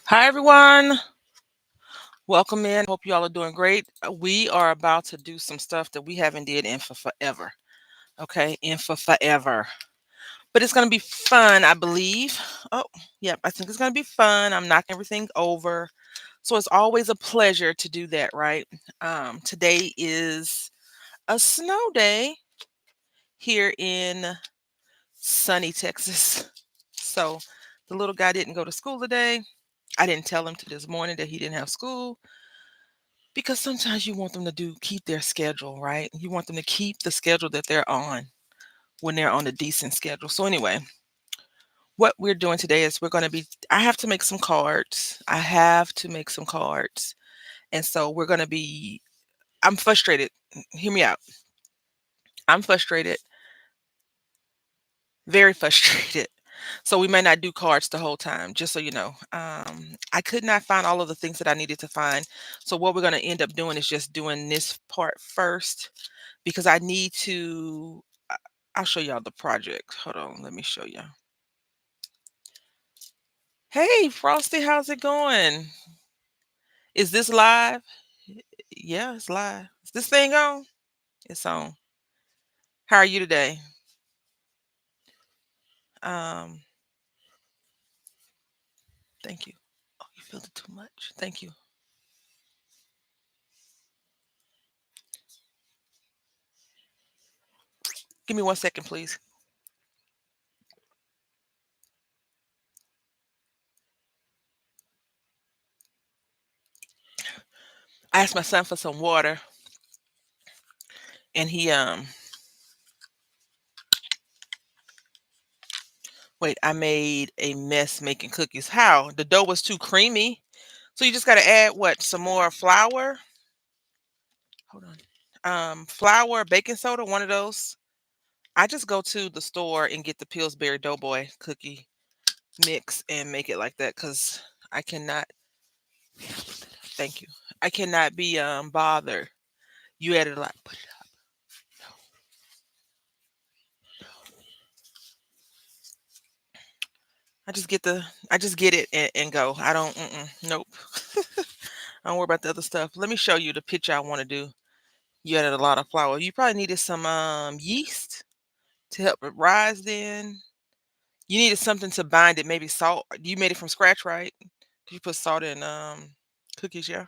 Hi, everyone. Welcome in. Hope you all are doing great. We are about to do some stuff that we haven't did in for forever. Okay, in for forever. But it's going to be fun, I believe. Oh, yep, I think it's going to be fun. I'm knocking everything over. So it's always a pleasure to do that, right? Today is a snow day here in sunny Texas. So the little guy didn't go to school today. I didn't tell him to this morning that he didn't have school. Because sometimes you want them to keep their schedule, right? You want them to keep the schedule that they're on when they're on a decent schedule. So anyway, what we're doing today is I have to make some cards. I have to make some cards. And so I'm frustrated. Hear me out. I'm frustrated, very frustrated. So we may not do cards the whole time, just so you know. I could not find all of the things that I needed to find. So what we're going to end up doing is just doing this part first because I need to. I'll show y'all the project. Hold on, let me show you. Hey, Frosty, how's it going? Is this live? Yeah, it's live. Is this thing on? It's on. How are you today? Um, Thank you. Oh, you feel it too much. Thank you. Give me 1 second, please. I asked my son for some water, and he. Wait, I made a mess making cookies. How? The dough was too creamy. So you just got to add what? Some more flour? Hold on. Flour, baking soda, one of those. I just go to the store and get the Pillsbury Doughboy cookie mix and make it like that because I cannot. Thank you. I cannot be bothered. You added a lot. Put it up. I just get it and go. I don't. Nope. I don't worry about the other stuff. Let me show you the picture I want to do. You added a lot of flour. You probably needed some yeast to help it rise. Then you needed something to bind it. Maybe salt. You made it from scratch, right? Did you put salt in cookies? Yeah.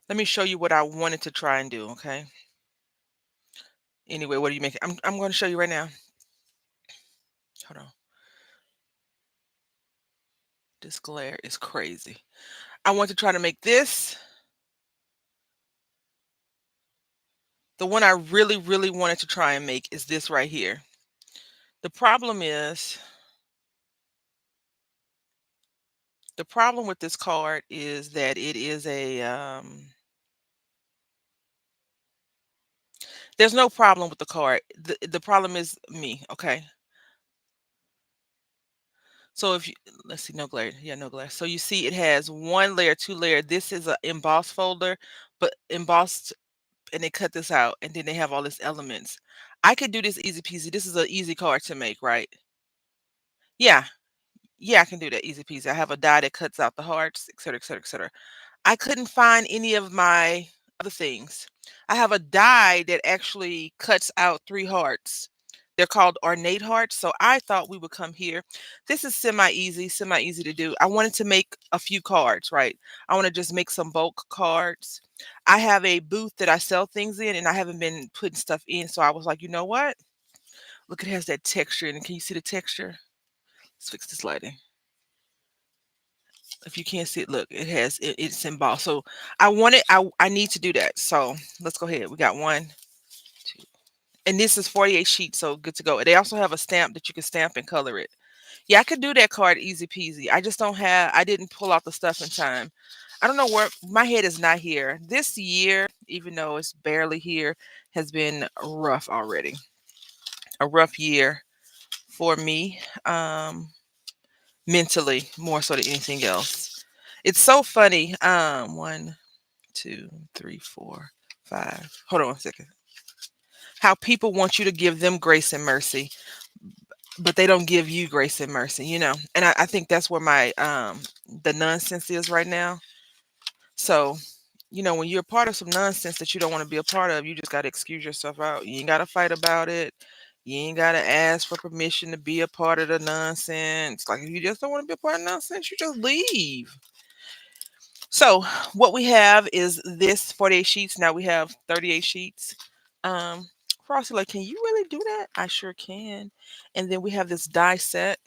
Let me show you what I wanted to try and do. Okay. Anyway, what do you make? I'm going to show you right now. Hold on. This glare is crazy. I want to try to make this. The one I really, really wanted to try and make is this right here. The problem is, the problem with this card is that it is there's no problem with the card. The problem is me, okay? So if you let's see, no glare. Yeah, no glare. So you see it has one layer, two layer. This is a embossed folder, but embossed and they cut this out and then they have all these elements. I could do this easy peasy. This is an easy card to make, right? Yeah. Yeah, I can do that easy peasy. I have a die that cuts out the hearts, et cetera, et cetera, et cetera. I couldn't find any of my other things. I have a die that actually cuts out 3 hearts. They're called ornate hearts, so I thought we would come here. This is semi easy to do. I wanted to make a few cards, right? I wanna just make some bulk cards. I have a booth that I sell things in, and I haven't been putting stuff in, so I was like, "You know what? Look, it has that texture, and can you see the texture?" Let's fix this lighting. If you can't see it, look, it's embossed. So I need to do that. So let's go ahead. We got one, two, and this is 48 sheets, so good to go. They also have a stamp that you can stamp and color it. Yeah, I could do that card easy peasy. I didn't pull out the stuff in time. I don't know where my head is not here. This year, even though it's barely here, has been rough already. A rough year for me. Mentally more so than anything else. It's so funny. One. 2, 3, 4, 5. Hold on a second. How people want you to give them grace and mercy, but they don't give you grace and mercy, you know. And I think that's where my the nonsense is right now. So, you know, when you're a part of some nonsense that you don't want to be a part of, you just got to excuse yourself out. You ain't got to fight about it. You ain't got to ask for permission to be a part of the nonsense. Like, if you just don't want to be a part of nonsense, you just leave. So, what we have is this 48 sheets. Now we have 38 sheets. Frosty, like, can you really do that? I sure can. And then we have this die set.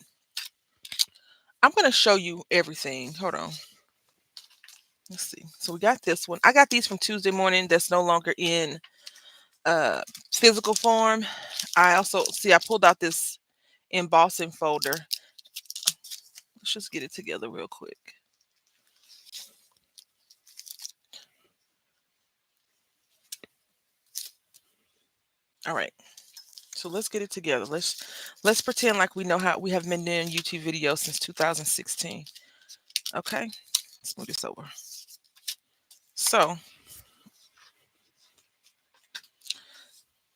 I'm going to show you everything. Hold on. Let's see. So we got this one. I got these from Tuesday Morning. That's no longer in uh physical form. I also see I pulled out this embossing folder. Let's just get it together real quick. All right. So let's get it together. Let's pretend like we know how we have been doing YouTube videos since 2016. Okay. Let's move this over. So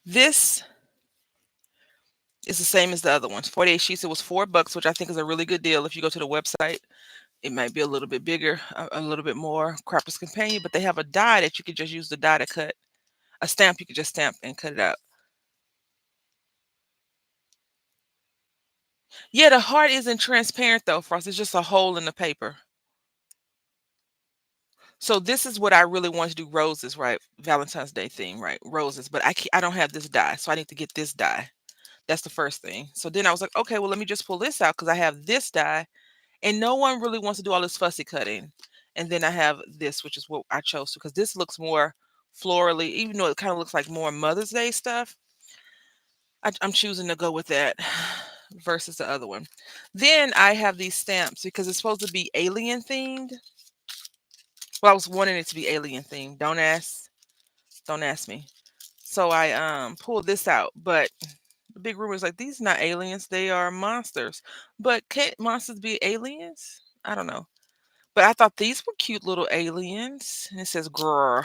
this is the same as the other ones. 48 sheets. It was $4, which I think is a really good deal. If you go to the website, it might be a little bit bigger, a little bit more. Crafter's Companion, but they have a die that you could just use the die to cut. A stamp you could just stamp and cut it out. Yeah, the heart isn't transparent though, Frost. It's just a hole in the paper. So this is what I really want to do. Roses, right? Valentine's Day theme, right? Roses, but I don't have this die, so I need to get this die. That's the first thing. So then I was like, okay, well let me just pull this out because I have this die, and no one really wants to do all this fussy cutting. And then I have this, which is what I chose to, because this looks more florally, even though it kind of looks like more Mother's Day stuff. I'm choosing to go with that versus the other one. Then I have these stamps because it's supposed to be alien themed. Well, I was wanting it to be alien themed. Don't ask me. So I pulled this out, but the big rumor is like these are not aliens, they are monsters. But can't monsters be aliens? I don't know. But I thought these were cute little aliens. And it says grrr.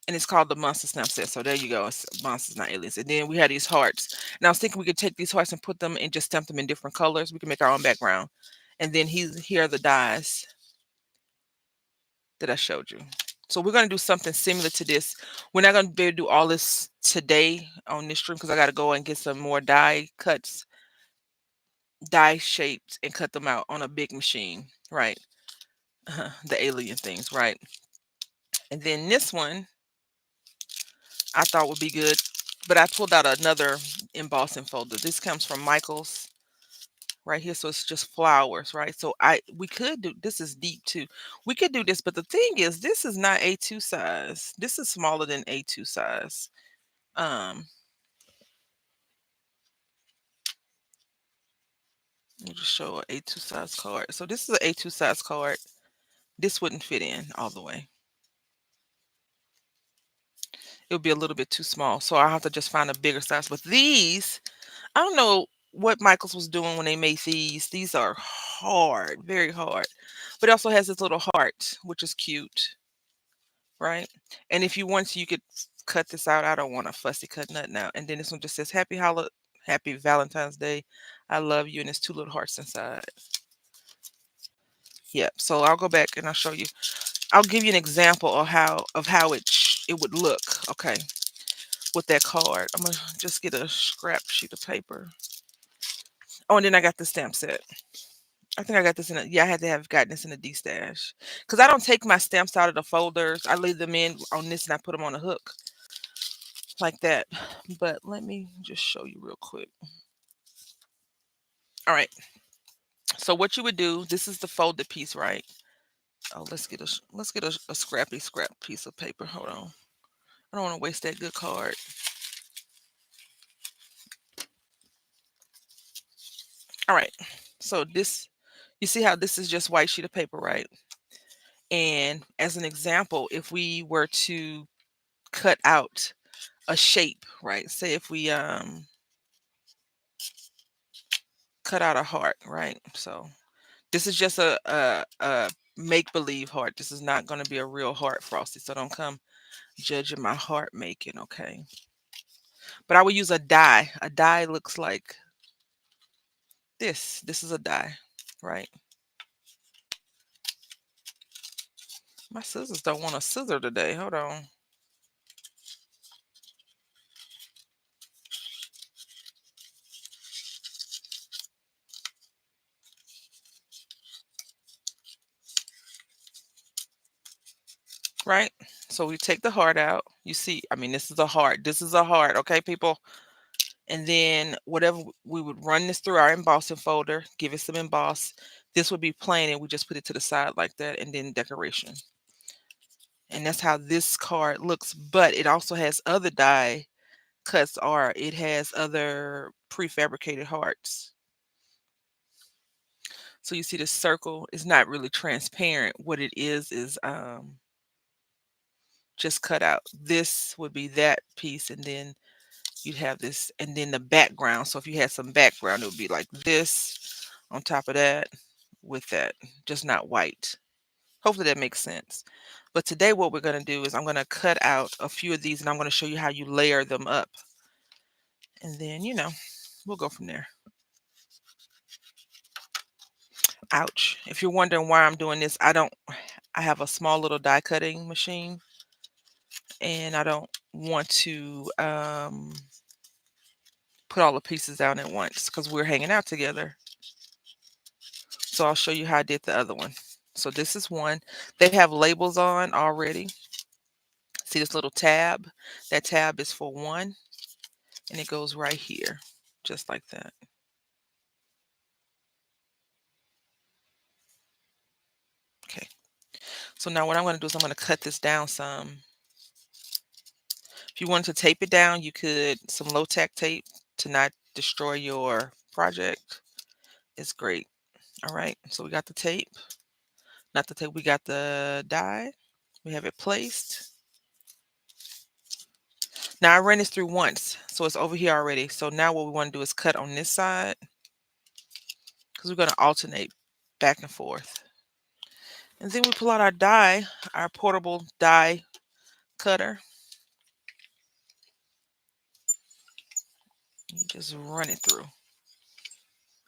And it's called the Monster Stamp set. So there you go. It's monsters, not aliens. And then we had these hearts. And I was thinking we could take these hearts and put them and just stamp them in different colors. We can make our own background. And then here are the dies that I showed you. So we're going to do something similar to this. We're not going to be able to do all this today on this stream because I got to go and get some more die cuts, die shaped, and cut them out on a big machine, right? The alien things, right? And then this one I thought would be good, but I pulled out another embossing folder. This comes from Michaels right here. So it's just flowers, right? So we could do this is deep too. We could do this, but the thing is this is not A2 size. This is smaller than A2 size. Let me just show an A2 size card. So this is an A2 size card. This wouldn't fit in all the way. It would be a little bit too small. So I'll have to just find a bigger size. But these, I don't know what Michaels was doing when they made these. These are hard, very hard. But it also has this little heart, which is cute, right? And if you want to, you could cut this out. I don't want a fussy cut nothing out. And then this one just says Happy Valentine's Day. I love you. And there's two little hearts inside. Yep. So I'll go back and I'll show you. I'll give you an example of how it would look. Okay, with that card. I'm gonna just get a scrap sheet of paper. Oh, and then I got the stamp set. I think I got this I had to have gotten this in a D stash because I don't take my stamps out of the folders. I leave them in on this and I put them on a hook like that. But let me just show you real quick. All right. So what you would do? This is the folded piece, right? Oh, let's get a scrap piece of paper. Hold on. I don't want to waste that good card. All right. So you see how this is just white sheet of paper, right? And as an example, if we were to cut out a shape, right? Say if we cut out a heart, right? So this is just a make-believe heart. This is not gonna be a real heart, Frosty, so don't come judging my heart making, okay? But I would use a die. A die looks like this. This is a die, right? My scissors don't want a scissor today. Hold on. Right? So we take the heart out. You see, I mean, this is a heart. This is a heart, okay, people? And then whatever we would run this through our embossing folder, give it some emboss. This would be plain, and we just put it to the side like that, and then decoration. And that's how this card looks. But it also has other die cuts, or it has other prefabricated hearts. So you see the circle is not really transparent. What it is just cut out. This would be that piece, and then you'd have this, and then the background. So if you had some background, it would be like this on top of that with that, just not white. Hopefully that makes sense. But today what we're going to do is I'm going to cut out a few of these, and I'm going to show you how you layer them up. And then, we'll go from there. Ouch. If you're wondering why I'm doing this, I have a small little die cutting machine, and I don't want to put all the pieces down at once because we're hanging out together. So I'll show you how I did the other one. So this is one. They have labels on already. See this little tab? That tab is for one, and it goes right here, just like that. Okay. So now what I'm going to do is I'm going to cut this down some. If you wanted to tape it down, you could. Some low-tack tape to not destroy your project is great. All right. So we got the tape. Not the tape. We got the die. We have it placed. Now I ran this through once, so it's over here already. So now what we want to do is cut on this side because we're going to alternate back and forth. And then we pull out our die, our portable die cutter. You just run it through.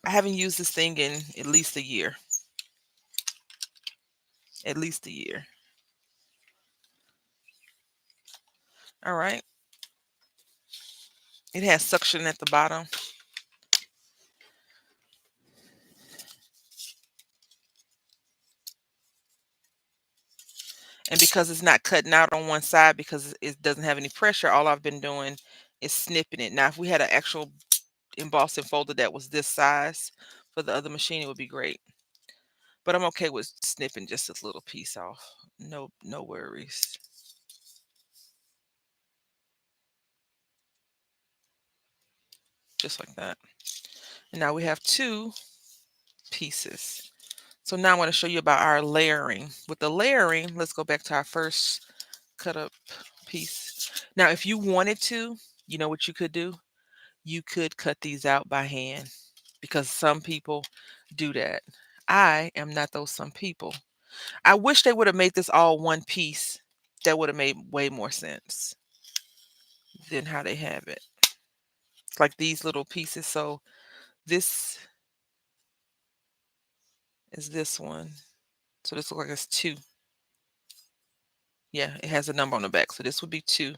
I haven't used this thing in at least a year. At least a year. All right. It has suction at the bottom. And because it's not cutting out on one side because it doesn't have any pressure, all I've been doing is snipping it. Now, if we had an actual embossing folder that was this size for the other machine, it would be great. But I'm okay with snipping just a little piece off. No worries. Just like that. And now we have two pieces. So now I want to show you about our layering. With the layering, let's go back to our first cut up piece. Now, if you wanted to, you know what you could do? You could cut these out by hand because some people do that. I am not those some people. I wish they would have made this all one piece. That would have made way more sense than how they have it. It's like these little pieces. So this is this one. So this looks like it's two. Yeah, it has a number on the back. So this would be two.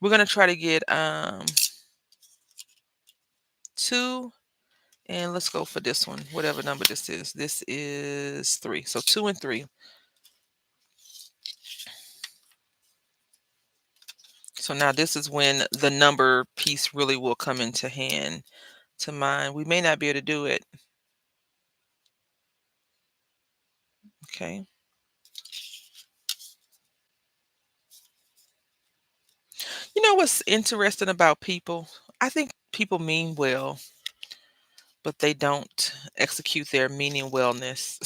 We're gonna try to get two, and let's go for this one, whatever number this is. This is three. So 2 and 3. So now this is when the number piece really will come into hand to mine. We may not be able to do it. Okay. You know what's interesting about people? I think people mean well, but they don't execute their meaning wellness.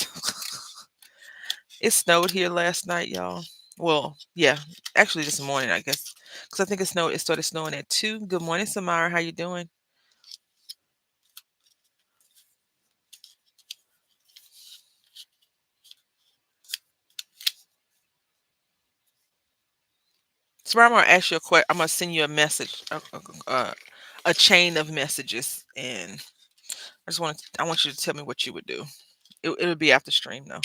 It snowed here last night, y'all. Well, yeah, actually this morning, I guess, because I think it snowed. It started snowing at 2. Good morning, Samara. How you doing? So I'm gonna ask you a question. I'm gonna send you a message, a chain of messages, and I want you to tell me what you would do. It'll be after stream though,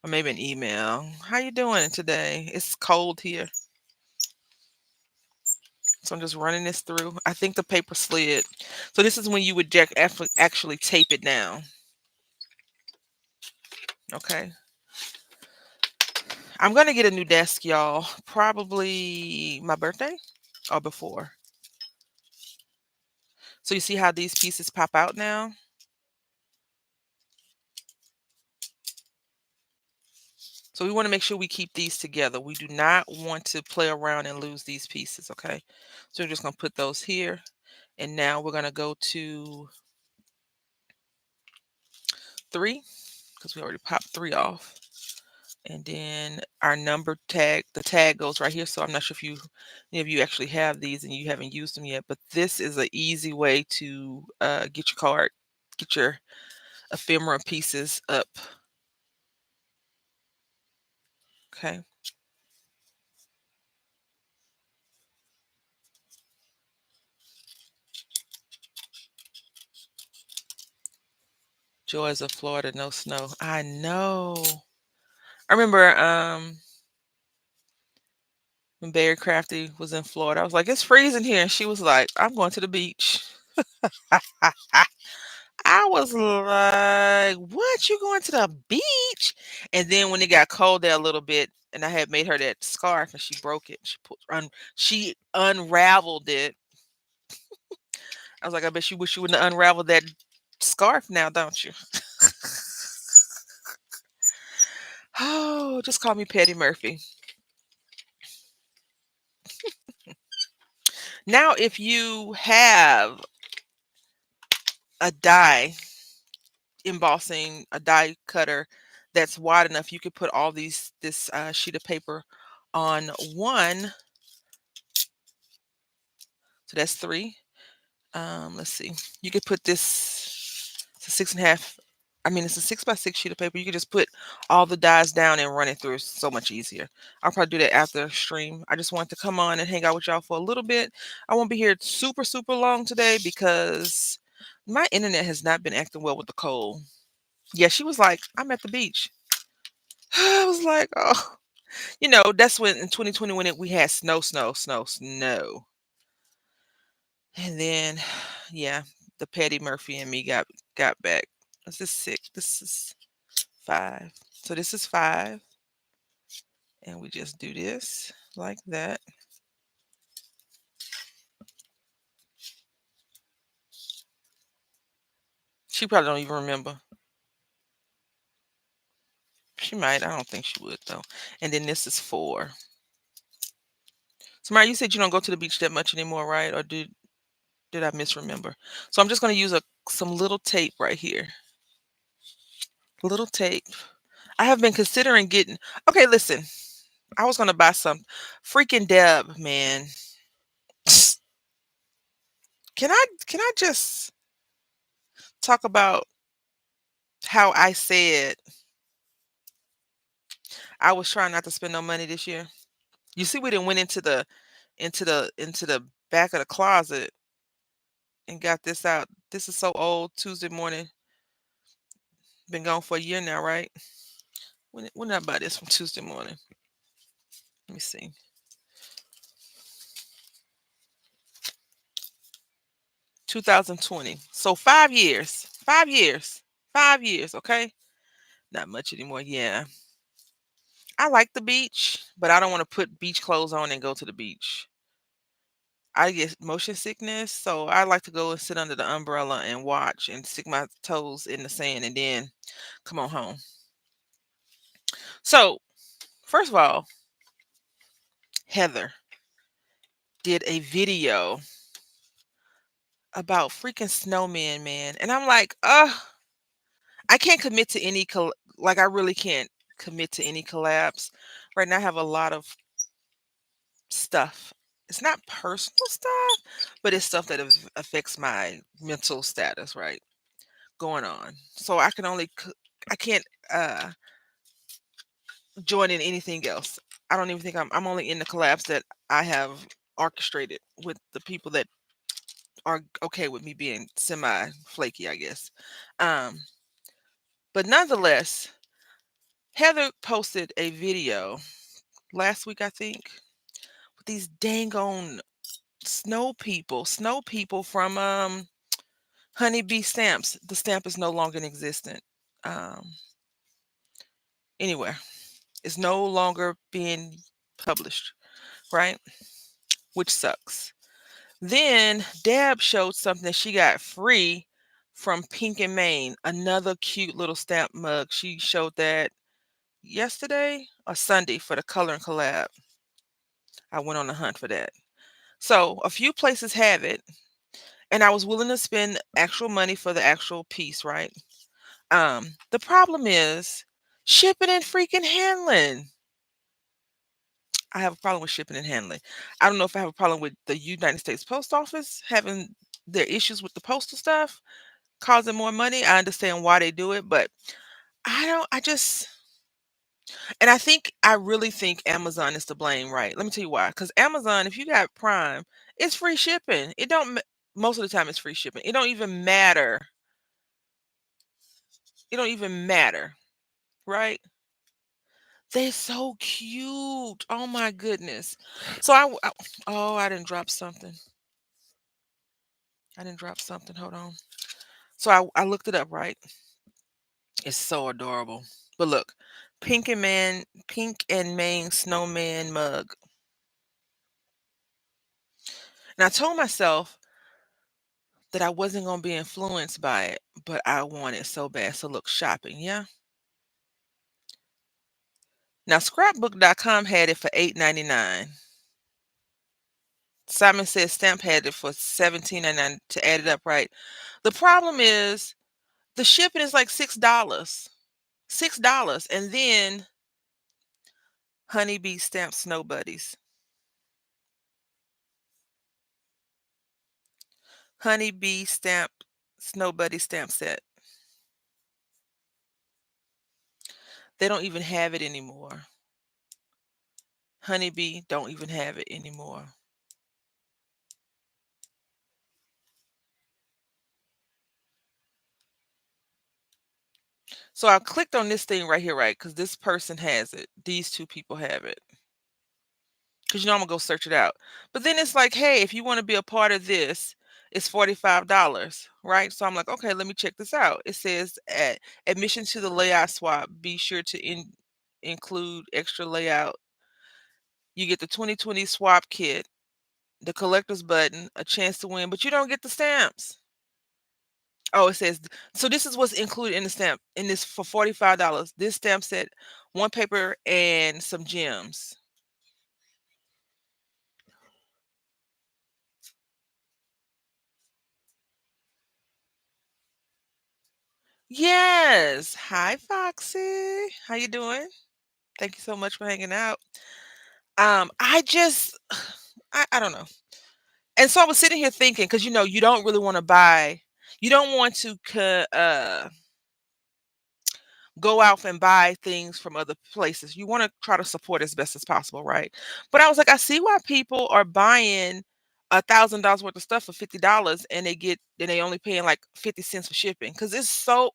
or maybe an email. How you doing today? It's cold here, so I'm just running this through. I think the paper slid. So this is when you would actually tape it down. Okay. I'm gonna get a new desk, y'all. Probably my birthday or before. So you see how these pieces pop out now? So we want to make sure we keep these together. We do not want to play around and lose these pieces, okay? So we're just going to put those here. And now we're going to go to 3 because we already popped 3 off. And then our number tag, the tag goes right here. So I'm not sure if any of you actually have these and you haven't used them yet, but this is an easy way to get your card, get your ephemera pieces up. Okay. Joys of Florida, no snow. I know. I remember when Barry Crafty was in Florida. I was like, it's freezing here. And she was like, I'm going to the beach. I was like, what? You going to the beach? And then when it got cold there a little bit, and I had made her that scarf and she broke it. She unraveled it. I was like, I bet you wish you wouldn't have unraveled that scarf now, don't you? Oh, just call me Patty Murphy. Now, if you have a die embossing, a die cutter that's wide enough, you could put all this sheet of paper on one. So that's 3. Let's see. You could put this. It's a 6.5. I mean, it's a 6x6 sheet of paper. You could just put all the dies down and run it through. It's so much easier. I'll probably do that after stream. I just want to come on and hang out with y'all for a little bit. I won't be here super, super long today because my internet has not been acting well with the cold. Yeah, she was like, I'm at the beach. I was like, oh, that's when in 2020 when we had snow. And then, yeah, the Patty Murphy and me got back. This is 6. This is 5. So this is 5. And we just do this like that. She probably don't even remember. She might. I don't think she would though. And then this is 4. So Mara, you said you don't go to the beach that much anymore, right? Or did I misremember? So I'm just going to use some little tape right here. Little tape. I have been considering getting. Okay, listen. I was going to buy some freaking Deb, man. Can I just talk about how I said I was trying not to spend no money this year? You see, we didn't went into the back of the closet and got this out. This is so old. Tuesday morning. Been gone for a year now, right? When did I buy this from Tuesday morning? Let me see. 2020. So 5 years. 5 years. 5 years, okay? Not much anymore. Yeah. I like the beach, but I don't want to put beach clothes on and go to the beach. I get motion sickness, so I like to go and sit under the umbrella and watch and stick my toes in the sand and then come on home. So, first of all, Heather did a video about freaking snowmen, man. And I'm like, I can't commit to any like I really can't commit to any collabs. Right now I have a lot of stuff. It's not personal stuff, but it's stuff that affects my mental status, right? Going on. So I can't join in anything else. I don't even think I'm only in the collabs that I have orchestrated with the people that are okay with me being semi flaky, I guess. Um, but nonetheless, Heather posted a video last week, I think, with these dang on snow people from Honeybee Stamps. The stamp is no longer in existence. Um, anywhere. It's no longer being published, right? Which sucks. Then Deb showed something that she got free from Pink and Maine, another cute little stamp mug. She showed that yesterday or Sunday for the color and collab. I went on a hunt for that. So a few places have it, and I was willing to spend actual money for the actual piece, right? The problem is shipping and freaking handling. I have a problem with shipping and handling. I don't know if I have a problem with the United States Post Office having their issues with the postal stuff causing more money. I understand why they do it, but I just and I really think Amazon is to blame, right? Let me tell you why. Because Amazon, if you got Prime, it's free shipping. It don't most of the time it's free shipping. It don't even matter. It don't even matter, right? They're so cute. Oh my goodness. So oh, I didn't drop something. I didn't drop something. Hold on. So I looked it up, right? It's so adorable. But look, Pink and Maine snowman mug. And I told myself that I wasn't gonna be influenced by it, but I want it so bad. So look, shopping, yeah. Now scrapbook.com had it for $8.99. Simon Says Stamp had it for $17.99 to add it up, right? The problem is the shipping is like $6. $6. And then Honeybee Stamp Snow Buddies. Honeybee Stamp Snow Buddy stamp set. They don't even have it anymore. Honeybee don't even have it anymore. So I clicked on this thing right here, right? Because this person has it. These two people have it. Because I'm gonna go search it out. But then it's like, hey, if you want to be a part of this, it's $45, right? So I'm like, okay, let me check this out. It says at admission to the layout swap, be sure to include extra layout. You get the 2020 swap kit, the collector's button, a chance to win, but you don't get the stamps. Oh, it says so this is what's included in the stamp in this for $45. This stamp set, one paper and some gems. Yes. Hi, Foxy. How you doing? Thank you so much for hanging out. I just I don't know. And so I was sitting here thinking, because you don't really want to buy, you don't want to go out and buy things from other places. You want to try to support as best as possible, right? But I was like, I see why people are buying $1,000 worth of stuff for $50 and they only paying like 50 cents for shipping. Because it's so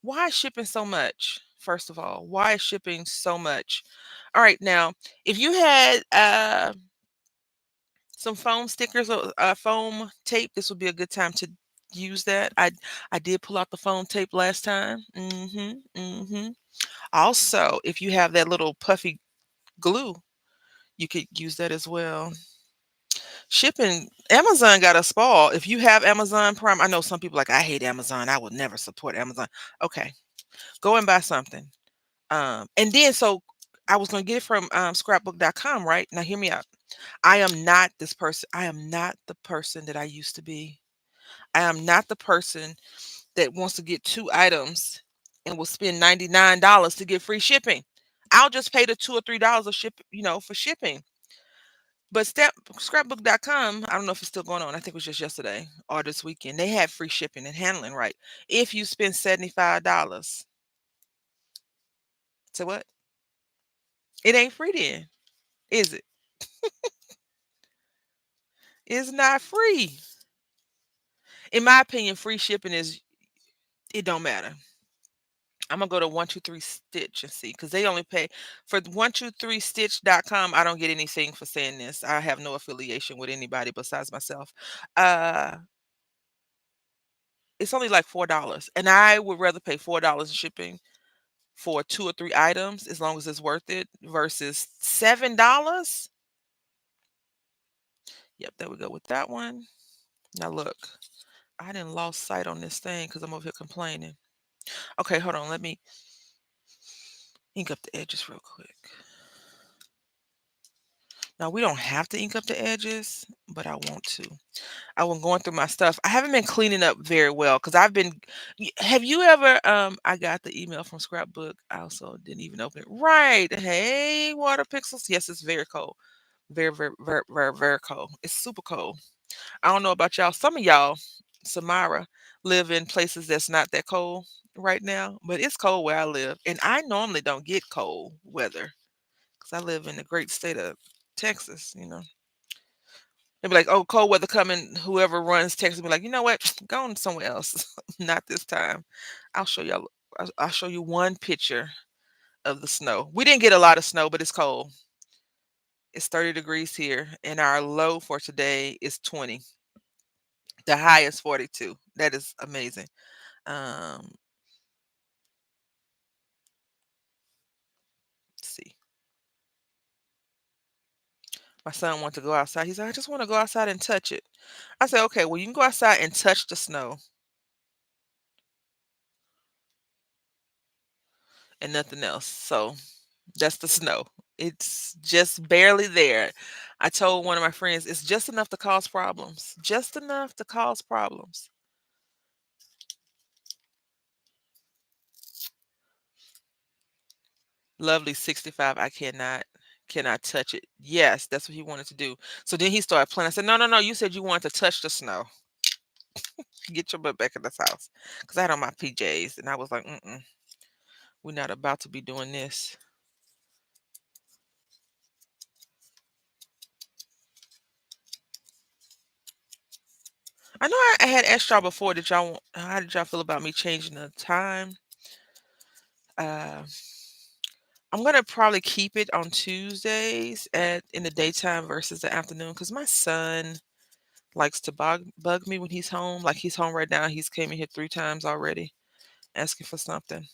why is shipping so much? First of all, why is shipping so much? All right, now if you had some foam stickers or foam tape, this would be a good time to use that. I did pull out the foam tape last time. Also, if you have that little puffy glue, you could use that as well. Shipping, Amazon got a spoil. If you have Amazon Prime, I know some people like, I hate Amazon. I would never support Amazon. Okay, go and buy something. And then so I was gonna get it from scrapbook.com, right? Now hear me out. I am not this person. I am not the person that I used to be. I am not the person that wants to get two items and will spend $99 to get free shipping. I'll just pay the $2 or $3 of for shipping. But scrapbook.com, I don't know if it's still going on. I think it was just yesterday or this weekend. They have free shipping and handling, right? If you spend $75. So what? It ain't free then, is it? It's not free. In my opinion, free shipping is it don't matter. I'm gonna go to 123 Stitch and see because they only pay for 123stitch.com. I don't get anything for saying this. I have no affiliation with anybody besides myself. Uh it's only like $4. And I would rather pay $4 in shipping for 2 or 3 items as long as it's worth it versus $7. Yep, there we go with that one. Now look, I didn't lost sight on this thing because I'm over here complaining. Okay, hold on. Let me ink up the edges real quick. Now we don't have to ink up the edges, but I want to. I was going through my stuff. I haven't been cleaning up very well because I've been. Have you ever? I got the email from Scrapbook. I also didn't even open it. Right. Hey, water pixels. Yes, it's very cold. Very, very, very, very, very cold. It's super cold. I don't know about y'all. Some of y'all, Samara, live in places that's not that cold right now, but it's cold where I live, and I normally don't get cold weather because I live in the great state of Texas. They'd be like, "Oh, cold weather coming." Whoever runs Texas be like, "You know what? Go on somewhere else. Not this time." I'll show y'all. I'll show you one picture of the snow. We didn't get a lot of snow, but it's cold. It's 30 degrees here, and our low for today is 20. The high is 42. That is amazing. Let's see. My son wanted to go outside. He said, "I just want to go outside and touch it." I said, "Okay, well, you can go outside and touch the snow and nothing else." So that's the snow. It's just barely there. I told one of my friends, it's just enough to cause problems. Just enough to cause problems. Lovely 65. I cannot touch it. Yes, that's what he wanted to do. So then he started playing. I said, "No, no, no. You said you wanted to touch the snow. Get your butt back in this house." Because I had on my PJs and I was like, we're not about to be doing this. I know I had asked y'all before. How did y'all feel about me changing the time? Uh, I'm gonna probably keep it on Tuesdays at in the daytime versus the afternoon because my son likes to bug me when he's home. Like he's home right now. He's came in here 3 times already asking for something.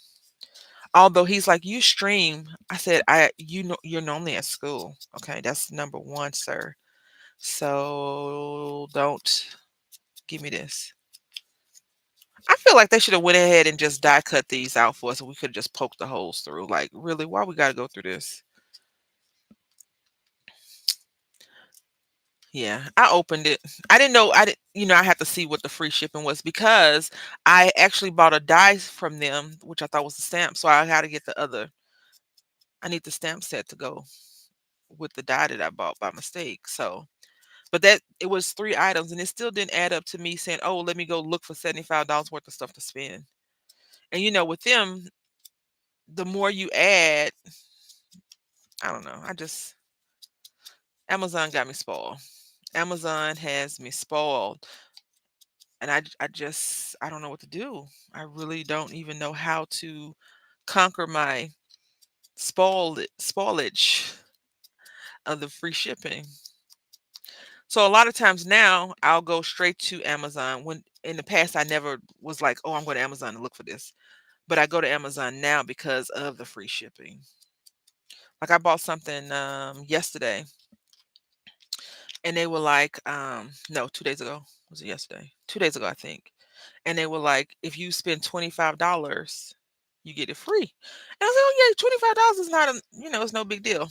Although he's like, "You stream." I said, "I you know you're normally at school. Okay, that's number one, sir. So don't give me this." I feel like they should have went ahead and just die cut these out for us, and we could just poke the holes through. Like, really, why we got to go through this? Yeah, I opened it. I didn't know. I didn't. I had to see what the free shipping was because I actually bought a die from them, which I thought was a stamp. So I had to get the other. I need the stamp set to go with the die that I bought by mistake. So, but that it was 3 items, and it still didn't add up to me saying, "Oh, let me go look for $75 worth of stuff to spend." And with them, the more you add, I don't know. Amazon got me spoiled. Amazon has me spoiled, and I don't know what to do. I really don't even know how to conquer my spoilage of the free shipping. So a lot of times now I'll go straight to Amazon when in the past I never was like, "Oh, I'm going to Amazon to look for this." But I go to Amazon now because of the free shipping. Like I bought something yesterday and they were like, no, 2 days ago. Was it yesterday? 2 days ago, I think. And they were like, if you spend $25, you get it free. And I was like, "Oh yeah, $25 is not it's no big deal."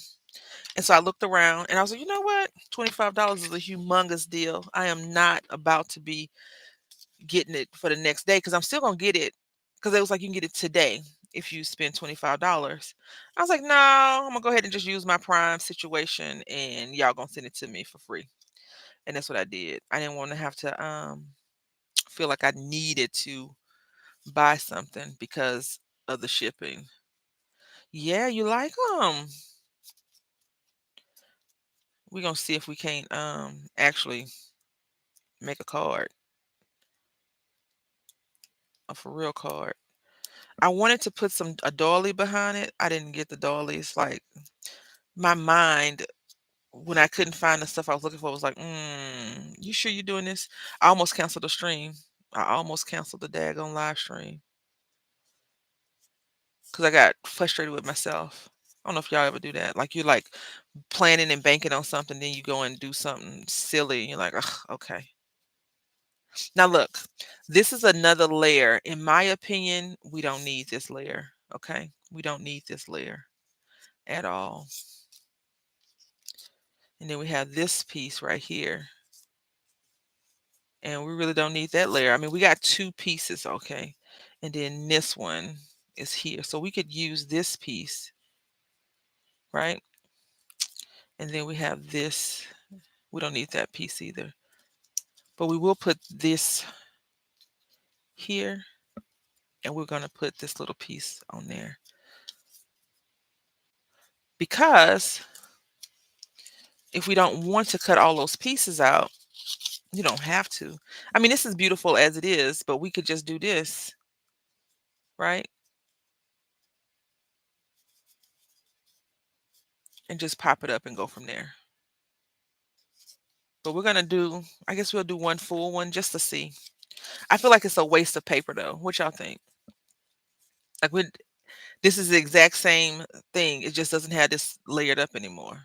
And so I looked around and I was like, "You know what? $25 is a humongous deal. I am not about to be getting it for the next day because I'm still gonna get it." Because it was like you can get it today if you spend $25. I was like, "No, I'm gonna go ahead and just use my Prime situation and y'all gonna send it to me for free." And that's what I did. I didn't want to have to feel like I needed to buy something because of the shipping. Yeah, you like them. We're gonna see if we can't actually. make a card, a for real card. I wanted to put some a doily behind it. I didn't get the doilies. Like my mind, when I couldn't find the stuff I was looking for, was like, you sure you're doing this? I almost canceled the stream. I almost canceled the daggone live stream because I got frustrated with myself. I don't know if y'all ever do that. Like you're like planning and banking on something, then you go and do something silly. And you're like, ugh, okay. Now look, this is another layer. In my opinion, we don't need this layer. Okay. We don't need this layer at all. And then we have this piece right here. And we really don't need that layer. I mean, we got two pieces, okay? And then this one is here. So we could use this piece, right? And then we have this. We don't need that piece either. But we will put this here, and we're going to put this little piece on there. Because if we don't want to cut all those pieces out, you don't have to. I mean, this is beautiful as it is, but we could just do this, right? And just pop it up and go from there. But we're going to do, I guess we'll do one full one just to see. I feel like it's a waste of paper though. What y'all think? Like this is the exact same thing. It just doesn't have this layered up anymore.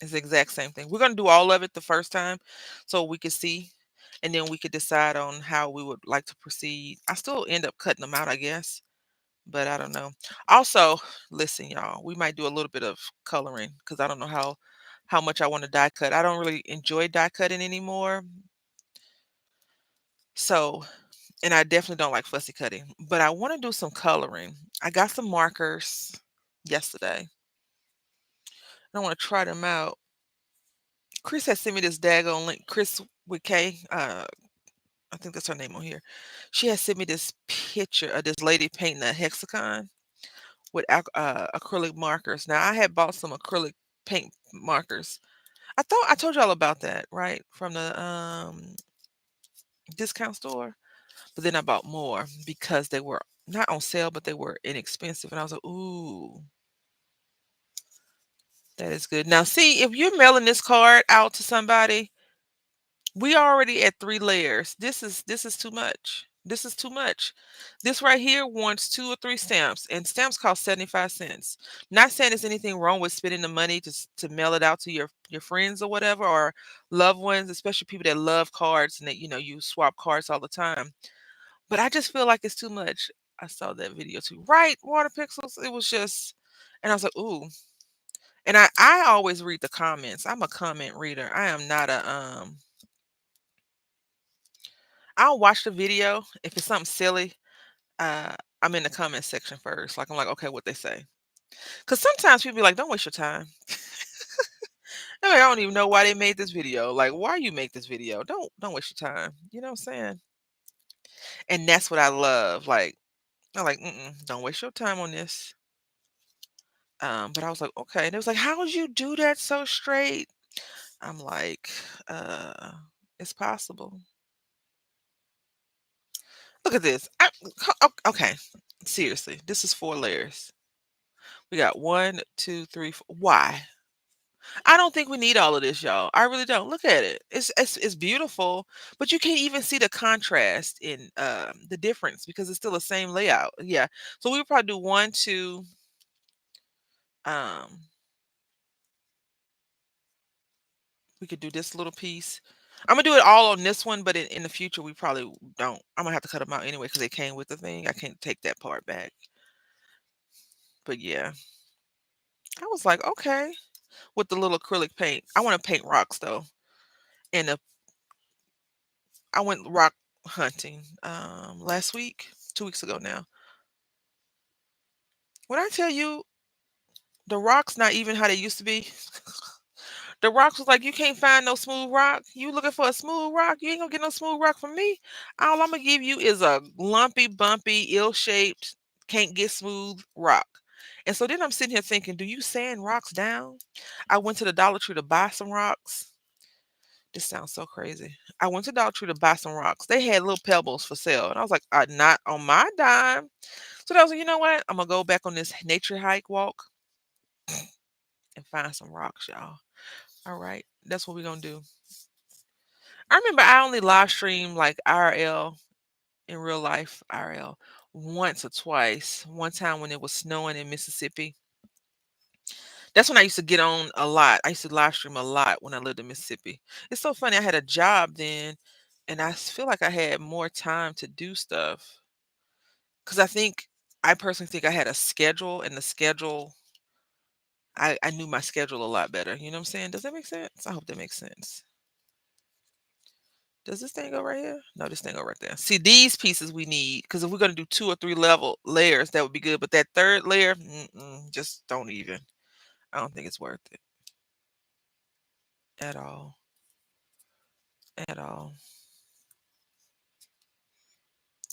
It's the exact same thing. We're going to do all of it the first time so we can see, and then we could decide on how we would like to proceed. I still end up cutting them out, I guess, but I don't know. Also, listen, y'all, we might do a little bit of coloring because I don't know how much I want to die cut. I don't really enjoy die cutting anymore. So, and I definitely don't like fussy cutting, but I want to do some coloring. I got some markers yesterday. I want to try them out. Chris has sent me this daggone link. Chris with K, I think that's her name on here. She has sent me this picture of this lady painting a hexagon with acrylic markers. Now I had bought some acrylic paint markers. I thought I told y'all about that, right? From the discount store. But then I bought more because they were not on sale, but they were inexpensive. And I was like, ooh, that is good. Now, see, if you're mailing this card out to somebody, we already at 3 layers. This is too much. This is too much. This right here wants 2 or 3 stamps, and stamps cost 75 cents. Not saying there's anything wrong with spending the money to mail it out to your friends or whatever, or loved ones, especially people that love cards and that you swap cards all the time. But I just feel like it's too much. I saw that video too. Right, Water Pixels. It was just, and I was like, ooh. And I always read the comments. I'm a comment reader. I am not a I'll watch the video. If it's something silly, I'm in the comment section first. Like I'm like, okay, what they say. Because sometimes people be like, don't waste your time. I mean, I don't even know why they made this video. Like, why you make this video? Don't waste your time. You know what I'm saying? And that's what I love. Like, I'm like, don't waste your time on this. But I was like, okay. And it was like, how would you do that so straight? I'm like, uh, it's possible. Look at this. Okay. Seriously, this is 4 layers. We got one, two, three, four. Why? I don't think we need all of this, y'all. I really don't. Look at it. It's beautiful, but you can't even see the contrast in the difference because it's still the same layout. Yeah. So we would probably do one, two, um, we could do this little piece. I'm gonna do it all on this one, but in the future we probably don't. I'm gonna have to cut them out anyway because they came with the thing. I can't take that part back. But yeah, I was like, okay, with the little acrylic paint. I want to paint rocks though, and I went rock hunting last week, 2 weeks ago now. When I tell you the rocks not even how they used to be. The rocks was like, you can't find no smooth rock. You looking for a smooth rock? You ain't gonna get no smooth rock from me. All I'm gonna give you is a lumpy, bumpy, ill-shaped, can't get smooth rock. And so then I'm sitting here thinking, do you sand rocks down? I went to the Dollar Tree to buy some rocks. This sounds so crazy. I went to Dollar Tree to buy some rocks. They had little pebbles for sale, and I was like, not on my dime. So I was like, you know what? I'm gonna go back on this nature hike walk and find some rocks, y'all. All right, that's what we're gonna do. I remember I only live streamed like IRL in real life, IRL, once or twice. One time when it was snowing in Mississippi. That's when I used to get on a lot. I used to live stream a lot when I lived in Mississippi. It's so funny. I had a job then, and feel like I had more time to do stuff because I personally think I had a schedule, and the schedule, I knew my schedule a lot better. You know what I'm saying? Does that make sense? I hope that makes sense. Does this thing go right here? No, this thing go right there. See, these pieces we need because if we're gonna do 2 or 3 level layers, that would be good. But that third layer, just don't even. I don't think it's worth it at all. At all.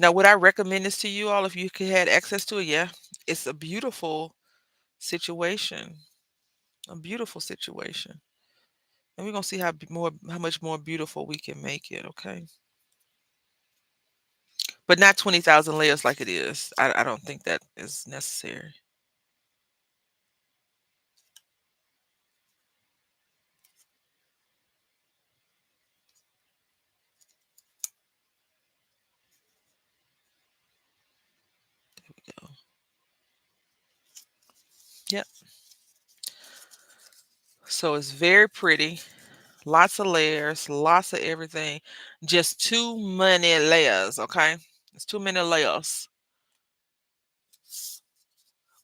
Now, would I recommend this to you all if you could had access to it? Yeah, it's a beautiful situation. A beautiful situation, and we're gonna see how much more beautiful we can make it. Okay, but not 20,000 layers like it is. I don't think that is necessary. There we go. Yep. So it's very pretty. Lots of layers, lots of everything. Just too many layers. Okay, it's too many layers.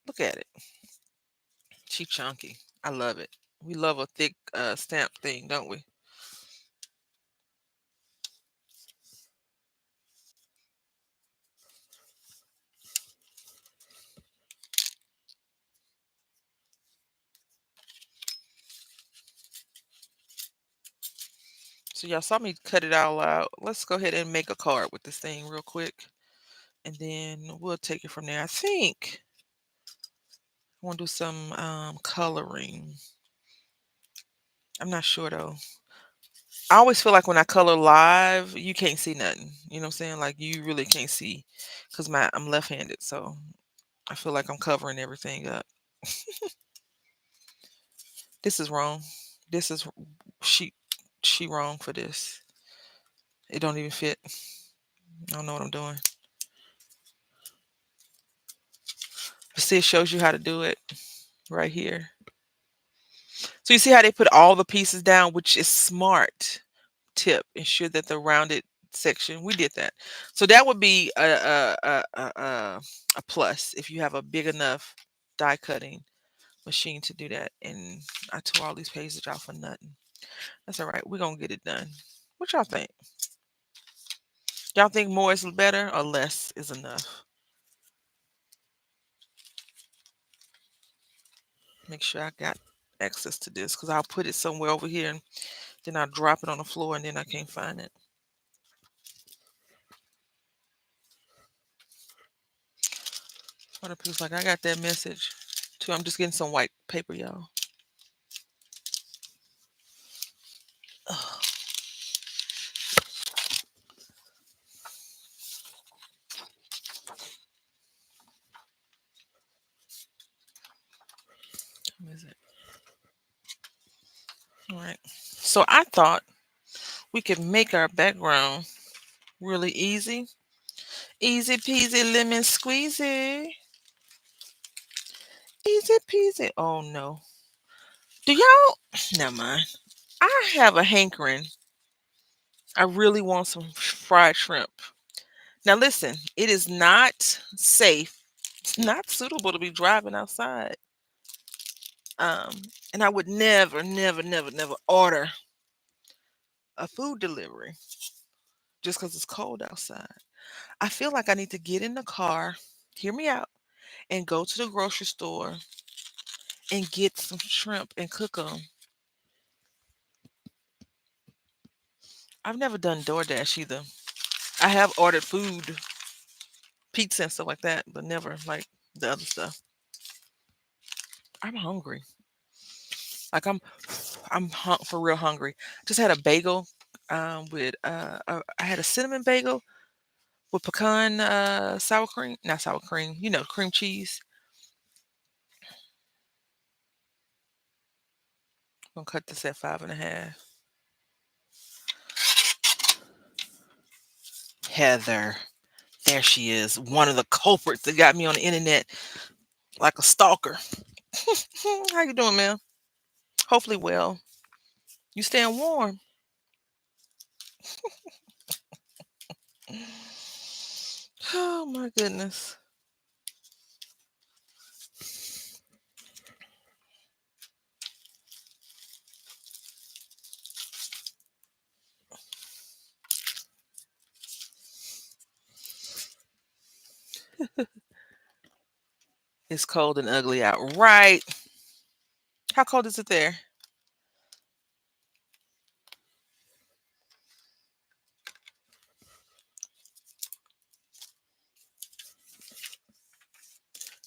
Look at it. She chunky. I love it. We love a thick stamp thing, don't we? So y'all saw me cut it all out. Let's go ahead and make a card with this thing real quick, and then we'll take it from there. I think I want to do some coloring. I'm not sure though. I always feel like when I color live, you can't see nothing. You know what I'm saying? Like you really can't see because I'm left-handed, so I feel like I'm covering everything up. This is wrong. This is she she wrong for this. It don't even fit. I don't know what I'm doing. But see, it shows you how to do it right here. So you see how they put all the pieces down, which is smart tip. Ensure that the rounded section, we did that. So that would be a plus if you have a big enough die cutting machine to do that. And I tore all these pages out for nothing. That's all right. We're gonna get it done. What y'all think? Y'all think more is better or less is enough? Make sure I got access to this because I'll put it somewhere over here and then I'll drop it on the floor and then I can't find it. What if it's like I got that message too? I'm just getting some white paper, y'all. Ugh, what is it? All right. So I thought we could make our background really easy. Easy peasy lemon squeezy. Easy peasy. Oh no. Do y'all never mind. I have a hankering. I really want some fried shrimp. Now listen, it is not safe. It's not suitable to be driving outside. Um, and I would never, never, never, never order a food delivery just because it's cold outside. I feel like I need to get in the car, hear me out, and go to the grocery store and get some shrimp and cook them. I've never done DoorDash either. I have ordered food, pizza and stuff like that, but never like the other stuff. I'm hungry. Like I'm for real hungry. Just had a bagel with I had a cinnamon bagel with pecan sour cream, not sour cream, cream cheese. I'm gonna cut this at 5.5. Heather, there she is, one of the culprits that got me on the internet like a stalker. How you doing, ma'am? Hopefully well. You staying warm? Oh my goodness. It's cold and ugly out. Right. How cold is it there?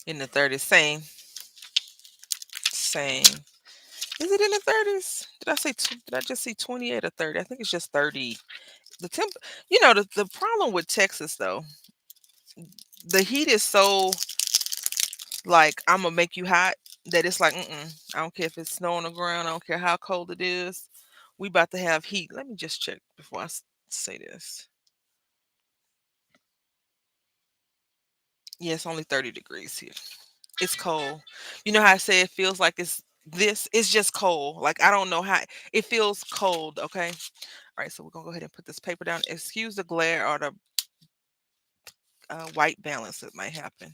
In the 30s. Same. Same. Is it in the 30s? Did I just see 28 or 30? I think it's just 30. The temp the problem with Texas though, the heat is so like I'm gonna make you hot that it's like I don't care if it's snow on the ground, I don't care how cold it is. We about to have heat. Let me just check before say this. Yeah, it's only 30 degrees here. It's cold. You know how I say it feels like it's just cold. Like I don't know how it feels cold, okay? All right, so we're gonna go ahead and put this paper down. Excuse the glare or the white balance that might happen.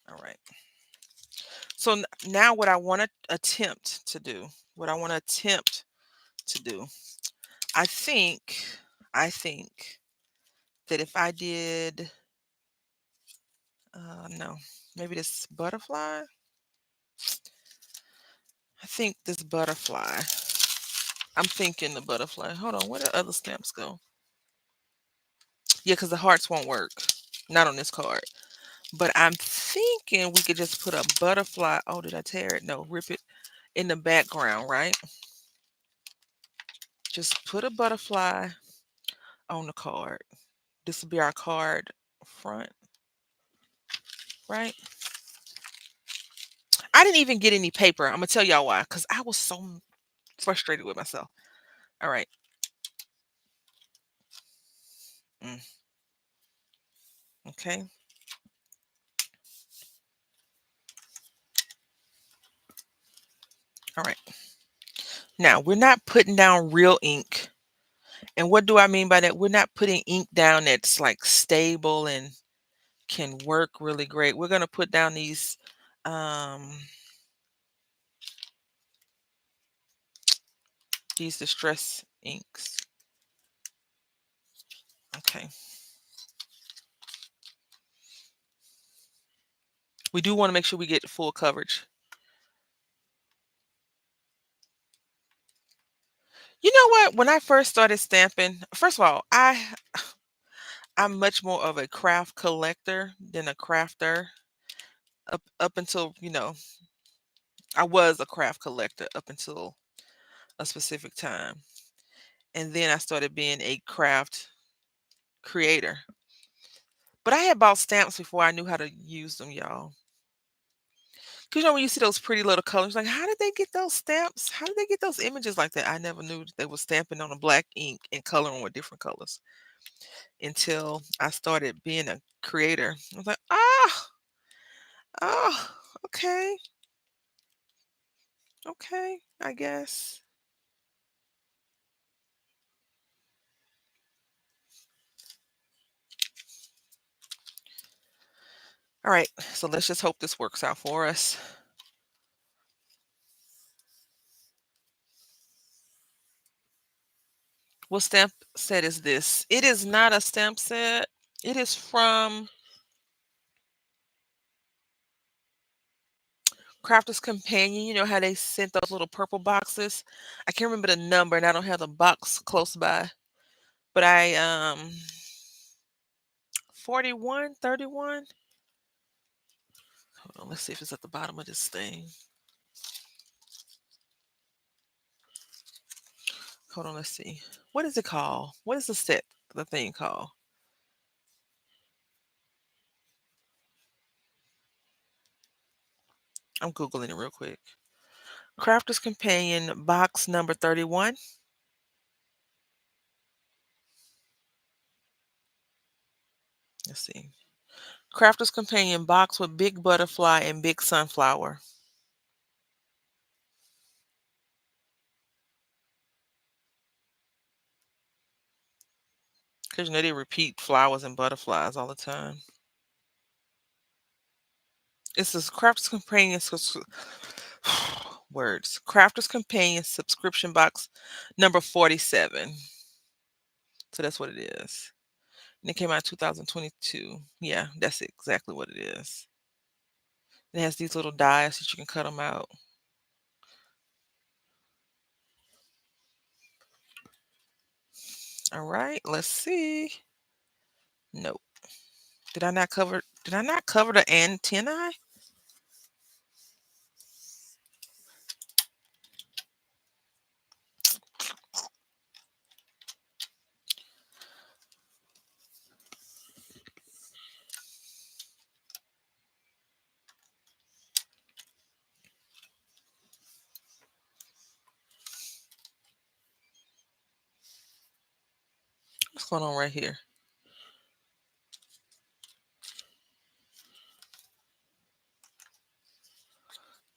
All right. So now what I want to attempt to do, what I want to attempt to do, I think, I think that if I did, no, maybe this butterfly. I think this butterfly. I'm thinking the butterfly. Hold on, where the other stamps go? Yeah, because the hearts won't work. Not on this card. But I'm thinking we could just put a butterfly. Oh, did I tear it? No, rip it in the background, right? Just put a butterfly on the card. This will be our card front, right? I didn't even get any paper. I'm gonna tell y'all why. Because I was so frustrated with myself. All right. Mm, okay. All right. Now we're not putting down real ink. And what do I mean by that? We're not putting ink down that's like stable and can work really great. We're gonna put down um these distress inks. Okay. We do want to make sure we get full coverage. You know what? When I first started stamping, first of all, I'm much more of a craft collector than a crafter. Up until, I was a craft collector up until a specific time. And then I started being a craft creator. But I had bought stamps before I knew how to use them, y'all. Because when you see those pretty little colors, like how did they get those stamps? How did they get those images like that? I never knew that they were stamping on a black ink and coloring with different colors until I started being a creator. I was like, oh, okay, okay, I guess. All right, so let's just hope this works out for us. What stamp set is this? It is not a stamp set. It is from Crafter's Companion. You know how they sent those little purple boxes? I can't remember the number and I don't have the box close by. But I 41, 31. Hold on, let's see if it's at the bottom of this thing. Hold on, let's see. What is it called? What is the thing called? I'm Googling it real quick. Crafter's Companion box number 31. Let's see. Crafter's Companion box with big butterfly and big sunflower. Because you know they repeat flowers and butterflies all the time. It's this Crafter's Companion words. Crafter's Companion subscription box number 47. So that's what it is. And it came out in 2022. Yeah, that's exactly what it is. It has these little dies that you can cut them out. All right, let's see. Nope. Did I not cover the antennae? What's going on right here?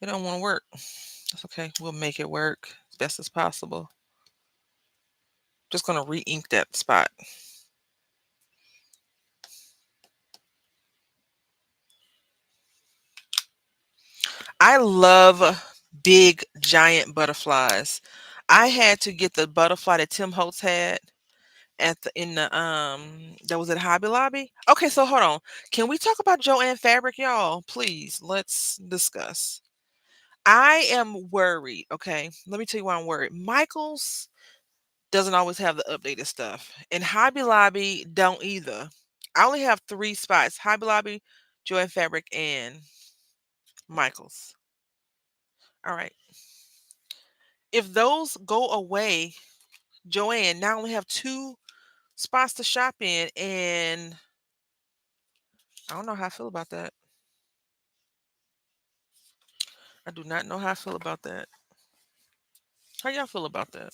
It don't want to work. That's okay. We'll make it work as best as possible. Just gonna re-ink that spot. I love big giant butterflies. I had to get the butterfly that Tim Holtz had at the in the that was at Hobby Lobby. Okay, so hold on. Can we talk about Joanne Fabric, y'all? Please, let's discuss. I am worried. Okay, let me tell you why I'm worried. Michaels doesn't always have the updated stuff, and Hobby Lobby don't either. I only have three spots: Hobby Lobby, Joanne Fabric, and Michaels. All right. If those go away, Joanne now only have two spots to shop in, and I don't know how I feel about that. I do not know how I feel about that. How y'all feel about that?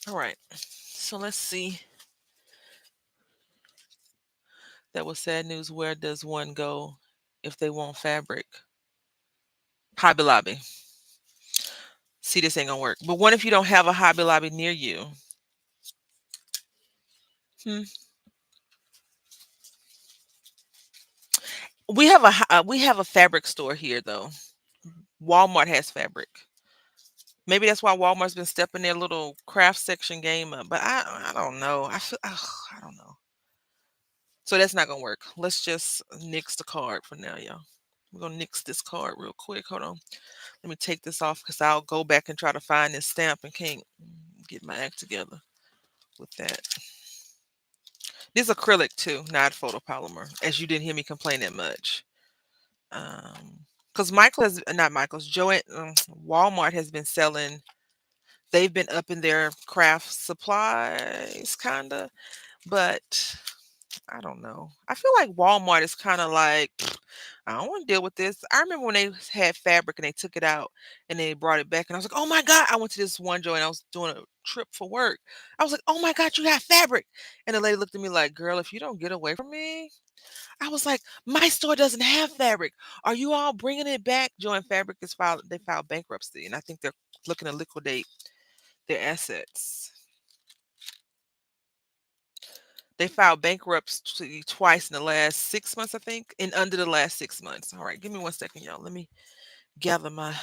All right. So let's see. That was sad news. Where does one go if they want fabric? Hobby Lobby. See, this ain't gonna work. But what if you don't have a Hobby Lobby near you? Hmm. We have a fabric store here though. Walmart has fabric. Maybe that's why Walmart's been stepping their little craft section game up. But I don't know. I don't know. So that's not gonna work. Let's just nix the card for now, y'all. We're gonna nix this card real quick. Hold on. Let me take this off because I'll go back and try to find this stamp and can't get my act together with that. This is acrylic too, not photopolymer, as you didn't hear me complain that much. Because Michael has not Michael's Joanne Walmart has been selling. They've been up in their craft supplies, kinda, but I don't know. I feel like Walmart is kind of like, I don't want to deal with this. I remember when they had fabric and they took it out and they brought it back, and I was like, oh my God. I went to this one joint and I was doing a trip for work. I was like, oh my God, you got fabric. And the lady looked at me like, girl, if you don't get away from me, I was like, my store doesn't have fabric. Are you all bringing it back? Joint Fabric they filed bankruptcy, and I think they're looking to liquidate their assets. They filed bankruptcy twice in the last 6 months, I think, and under the last 6 months. All right, give me one second, y'all. Let me gather my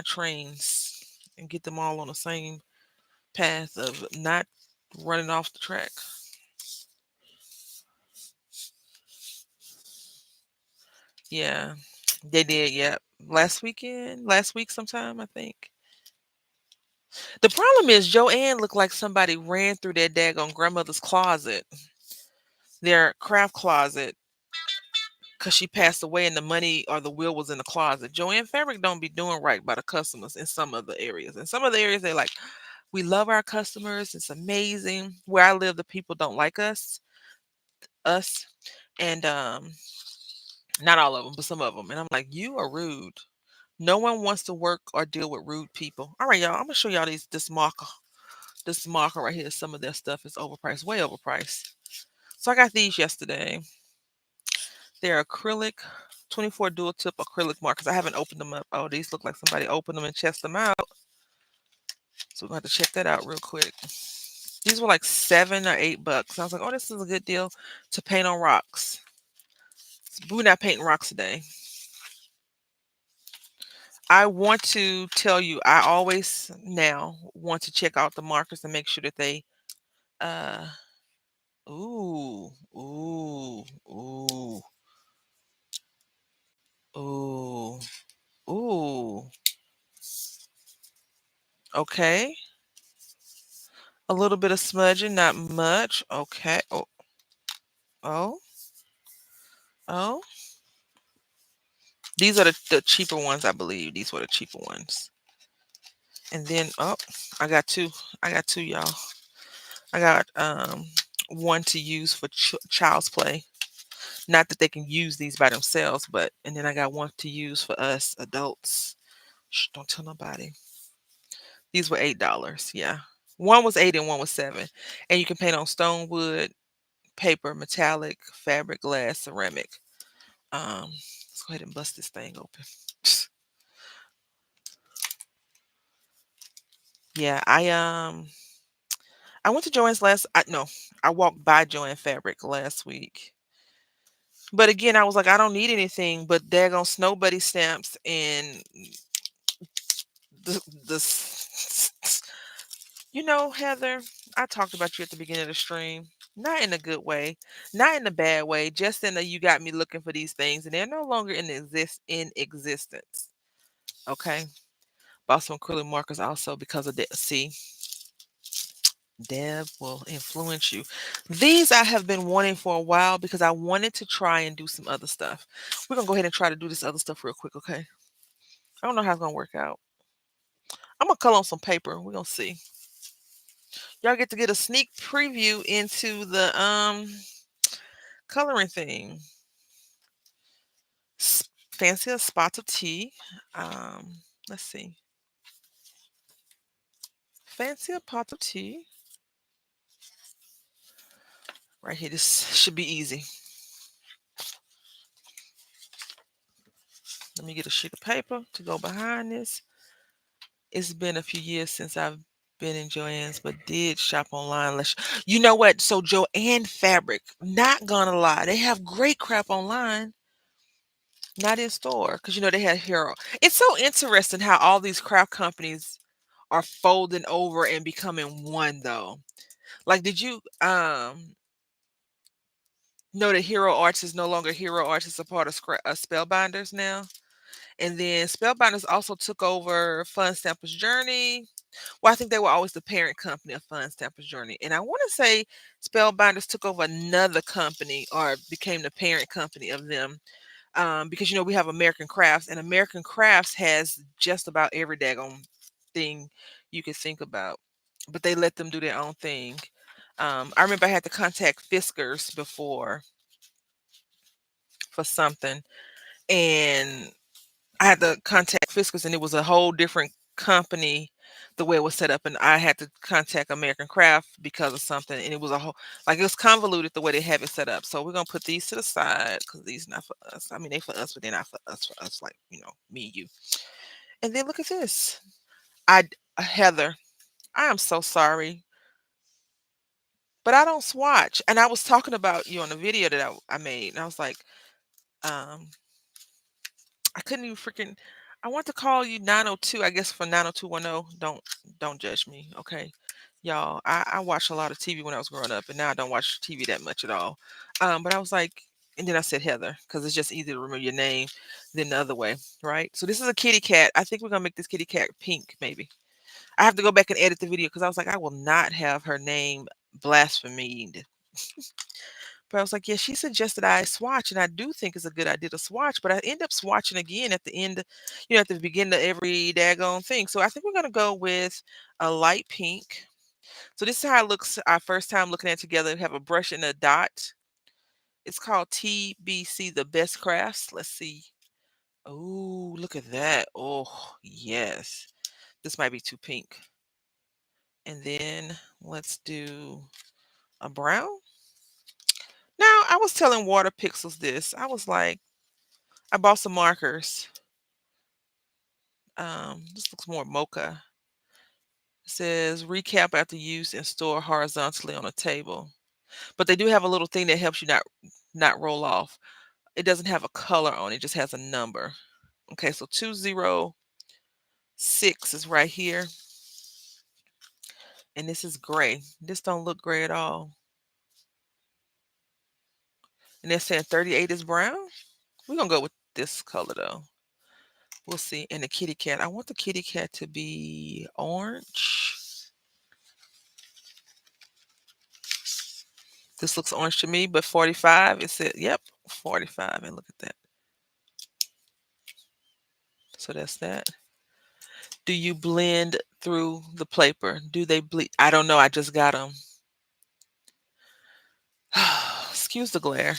trains and get them all on the same path of not running off the track. Yeah, they did. Yep. Last week sometime, I think. The problem is Joanne looked like somebody ran through their daggone grandmother's closet, their craft closet, because she passed away and the money or the will was in the closet. Joanne Fabric don't be doing right by the customers in some of the areas. In some of the areas, they like, we love our customers. It's amazing. Where I live, the people don't like us, and not all of them, but some of them. And I'm like, you are rude. No one wants to work or deal with rude people. All right, y'all. I'm gonna show y'all this marker. This marker right here. Some of their stuff is overpriced, way overpriced. So I got these yesterday. They're acrylic, 24 dual tip acrylic markers. I haven't opened them up. Oh, these look like somebody opened them and chest them out. So we're gonna have to check that out real quick. These were like $7 or $8. I was like, oh, this is a good deal to paint on rocks. We're not painting rocks today. I want to tell you, I always now want to check out the markers and make sure that they uh ooh, ooh, ooh, ooh, ooh. Okay. A little bit of smudging, not much. Okay. Oh, oh, oh. These are the cheaper ones, I believe. These were the cheaper ones. And then, oh, I got two. I got two, y'all. I got one to use for child's play. Not that they can use these by themselves, but and then I got one to use for us adults. Shh, don't tell nobody. These were $8. Yeah. One was 8 and one was 7. And you can paint on stone, wood, paper, metallic, fabric, glass, ceramic. Let's go ahead and bust this thing open. Yeah, I went to Joann's last I no, I walked by Joann Fabric last week. But again, I was like, I don't need anything but daggone snow buddy stamps and the you know, Heather, I talked about you at the beginning of the stream. Not in a good way, not in a bad way, just in that you got me looking for these things and they're no longer in existence. Okay. Bought some acrylic markers also because of that. See, Deb will influence you. These I have been wanting for a while because I wanted to try and do some other stuff. We're gonna go ahead and try to do this other stuff real quick, okay? I don't know how it's gonna work out. I'm gonna color on some paper. We're gonna see. Y'all get to get a sneak preview into the coloring thing. Fancy a spot of tea. Let's see. Fancy a pot of tea. Right here. This should be easy. Let me get a sheet of paper to go behind this. It's been a few years since I've been in Joann's, but did shop online. You know what? So Joann Fabric, not gonna lie, they have great crap online, not in store, because you know they have Hero. It's so interesting how all these craft companies are folding over and becoming one, though. Like, did you know that Hero Arts is no longer Hero Arts? It's a part of Spellbinders now. And then Spellbinders also took over Fun Stampers Journey. Well, I think they were always the parent company of Fun Stampers Journey. And I want to say Spellbinders took over another company or became the parent company of them. Because you know we have American Crafts, and American Crafts has just about every daggone thing you could think about. But they let them do their own thing. I remember I had to contact Fiskars before for something, and I had to contact Fiskars, and it was a whole different company the way it was set up, and I had to contact American Craft because of something, and it was a whole like it was convoluted the way they have it set up. So we're gonna put these to the side because these not for us. I mean, they for us, but they're not for us. For us, like you know, me and you. And then look at this. I Heather, I am so sorry, but I don't swatch. And I was talking about you on the video that I made, and I was like, um, I couldn't even freaking. I want to call you 902, I guess for 90210. Don't judge me, okay? Y'all, I watched a lot of TV when I was growing up, and now I don't watch TV that much at all. But I was like, and then I said Heather because it's just easier to remember your name than the other way, right? So this is a kitty cat. I think we're gonna make this kitty cat pink, maybe. I have to go back and edit the video because I was like, I will not have her name blasphemed. But I was like, yeah, she suggested I swatch, and I do think it's a good idea to swatch, but I end up swatching again at the end, at the beginning of every daggone thing. So I think we're gonna go with a light pink. So this is how it looks our first time looking at it together. We have a brush and a dot. It's called TBC, The Best Crafts. Let's see. Oh, look at that. Oh, yes. This might be too pink. And then let's do a brown. Now, I was telling Water Pixels this. I was like, I bought some markers. This looks more mocha. It says recap after use and store horizontally on a table. But they do have a little thing that helps you not roll off. It doesn't have a color on it, just has a number. Okay, so 206 is right here. And this is gray. This don't look gray at all. And they're saying 38 is brown. We're gonna go with this color though. We'll see. And the kitty cat. I want the kitty cat to be orange. This looks orange to me, but 45. It said, yep, 45. And look at that. So that's that. Do you blend through the paper? Do they bleed? I don't know. I just got them. Excuse the glare.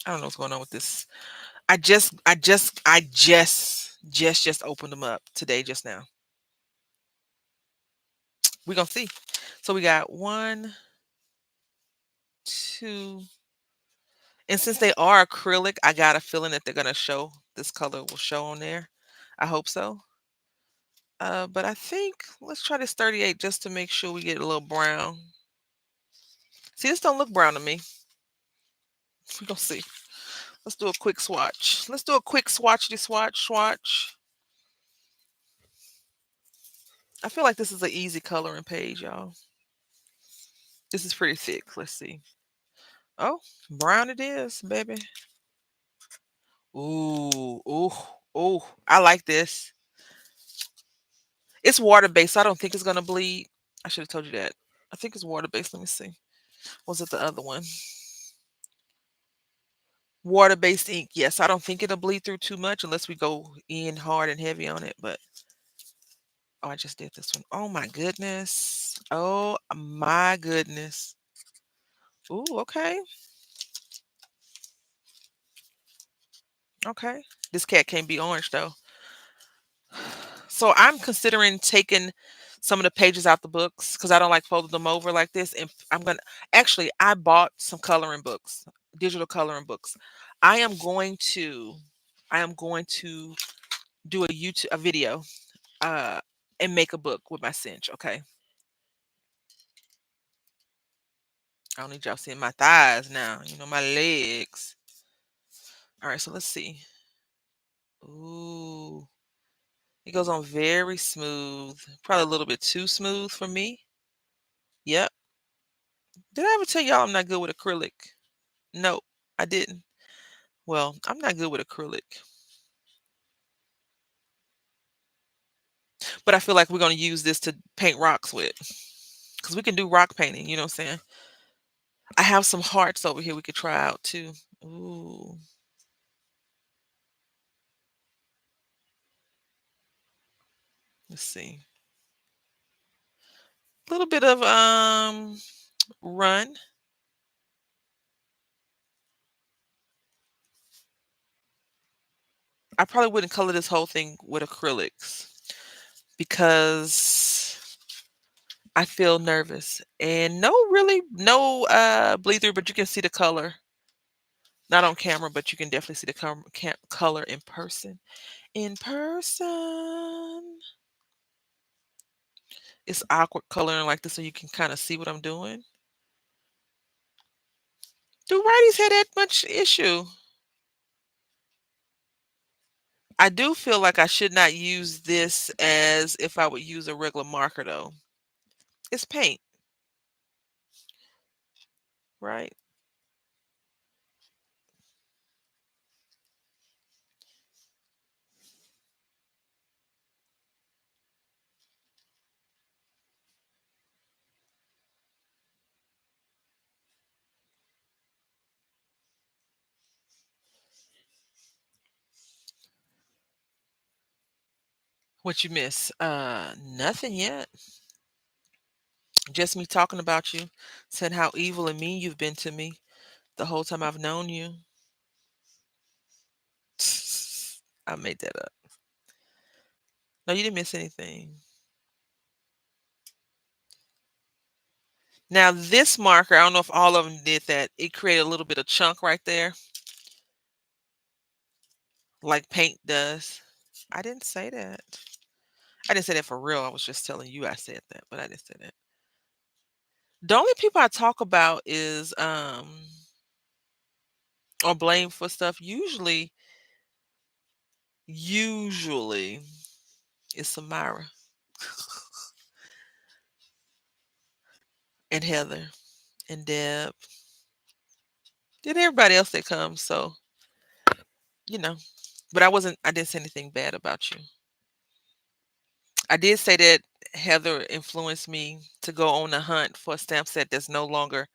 I don't know what's going on with this. I just opened them up today, just now. We're gonna see. So we got 1, 2, and since they are acrylic, I got a feeling that they're gonna show. This color will show on there. I hope so. But I think let's try this 38 just to make sure we get a little brown. See, this don't look brown to me. We're gonna see. Let's do a quick swatch. Let's do a quick swatch. I feel like this is an easy coloring page, y'all. This is pretty thick. Let's see. Oh, brown it is, baby. Ooh, ooh, ooh. I like this. It's water-based, so I don't think it's gonna bleed. I should have told you that. I think it's water-based. Let me see. Was it the other one? Water-based ink. Yes, I don't think it'll bleed through too much unless we go in hard and heavy on it. But oh, I just did this one. Oh my goodness. Oh my goodness. Ooh, okay. Okay. This cat can't be orange though. So I'm considering taking some of the pages out the books because I don't like folding them over like this. And I'm gonna actually I bought some coloring books, digital coloring books. I am going to I am going to do a video uh and make a book with my cinch. Okay. I don't need y'all seeing my thighs now, my legs. All right, so let's see. Ooh. It goes on very smooth. Probably a little bit too smooth for me. Yep. Did I ever tell y'all I'm not good with acrylic? No, I didn't. Well, I'm not good with acrylic, but I feel like we're going to use this to paint rocks with because we can do rock painting. You know what I'm saying? I have some hearts over here we could try out too. Ooh. Let's see. A little bit of run. I probably wouldn't color this whole thing with acrylics because I feel nervous. And no bleed through, but you can see the color. Not on camera, but you can definitely see the color in person. In person. It's awkward coloring like this so you can kind of see what I'm doing. Do righties have that much issue? I do feel like I should not use this as if I would use a regular marker though. It's paint, right? What you miss? Nothing yet. Just me talking about you, said how evil and mean you've been to me the whole time I've known you. I made that up. No, you didn't miss anything. Now this marker, I don't know if all of them did that. It created a little bit of chunk right there, like paint does. I didn't say that. I didn't say that for real. I was just telling you I said that, but I didn't say that. The only people I talk about is or blame for stuff usually it's Samira and Heather and Deb and everybody else that comes. So, you know, but I didn't say anything bad about you. I did say that Heather influenced me to go on a hunt for a stamp set that's no longer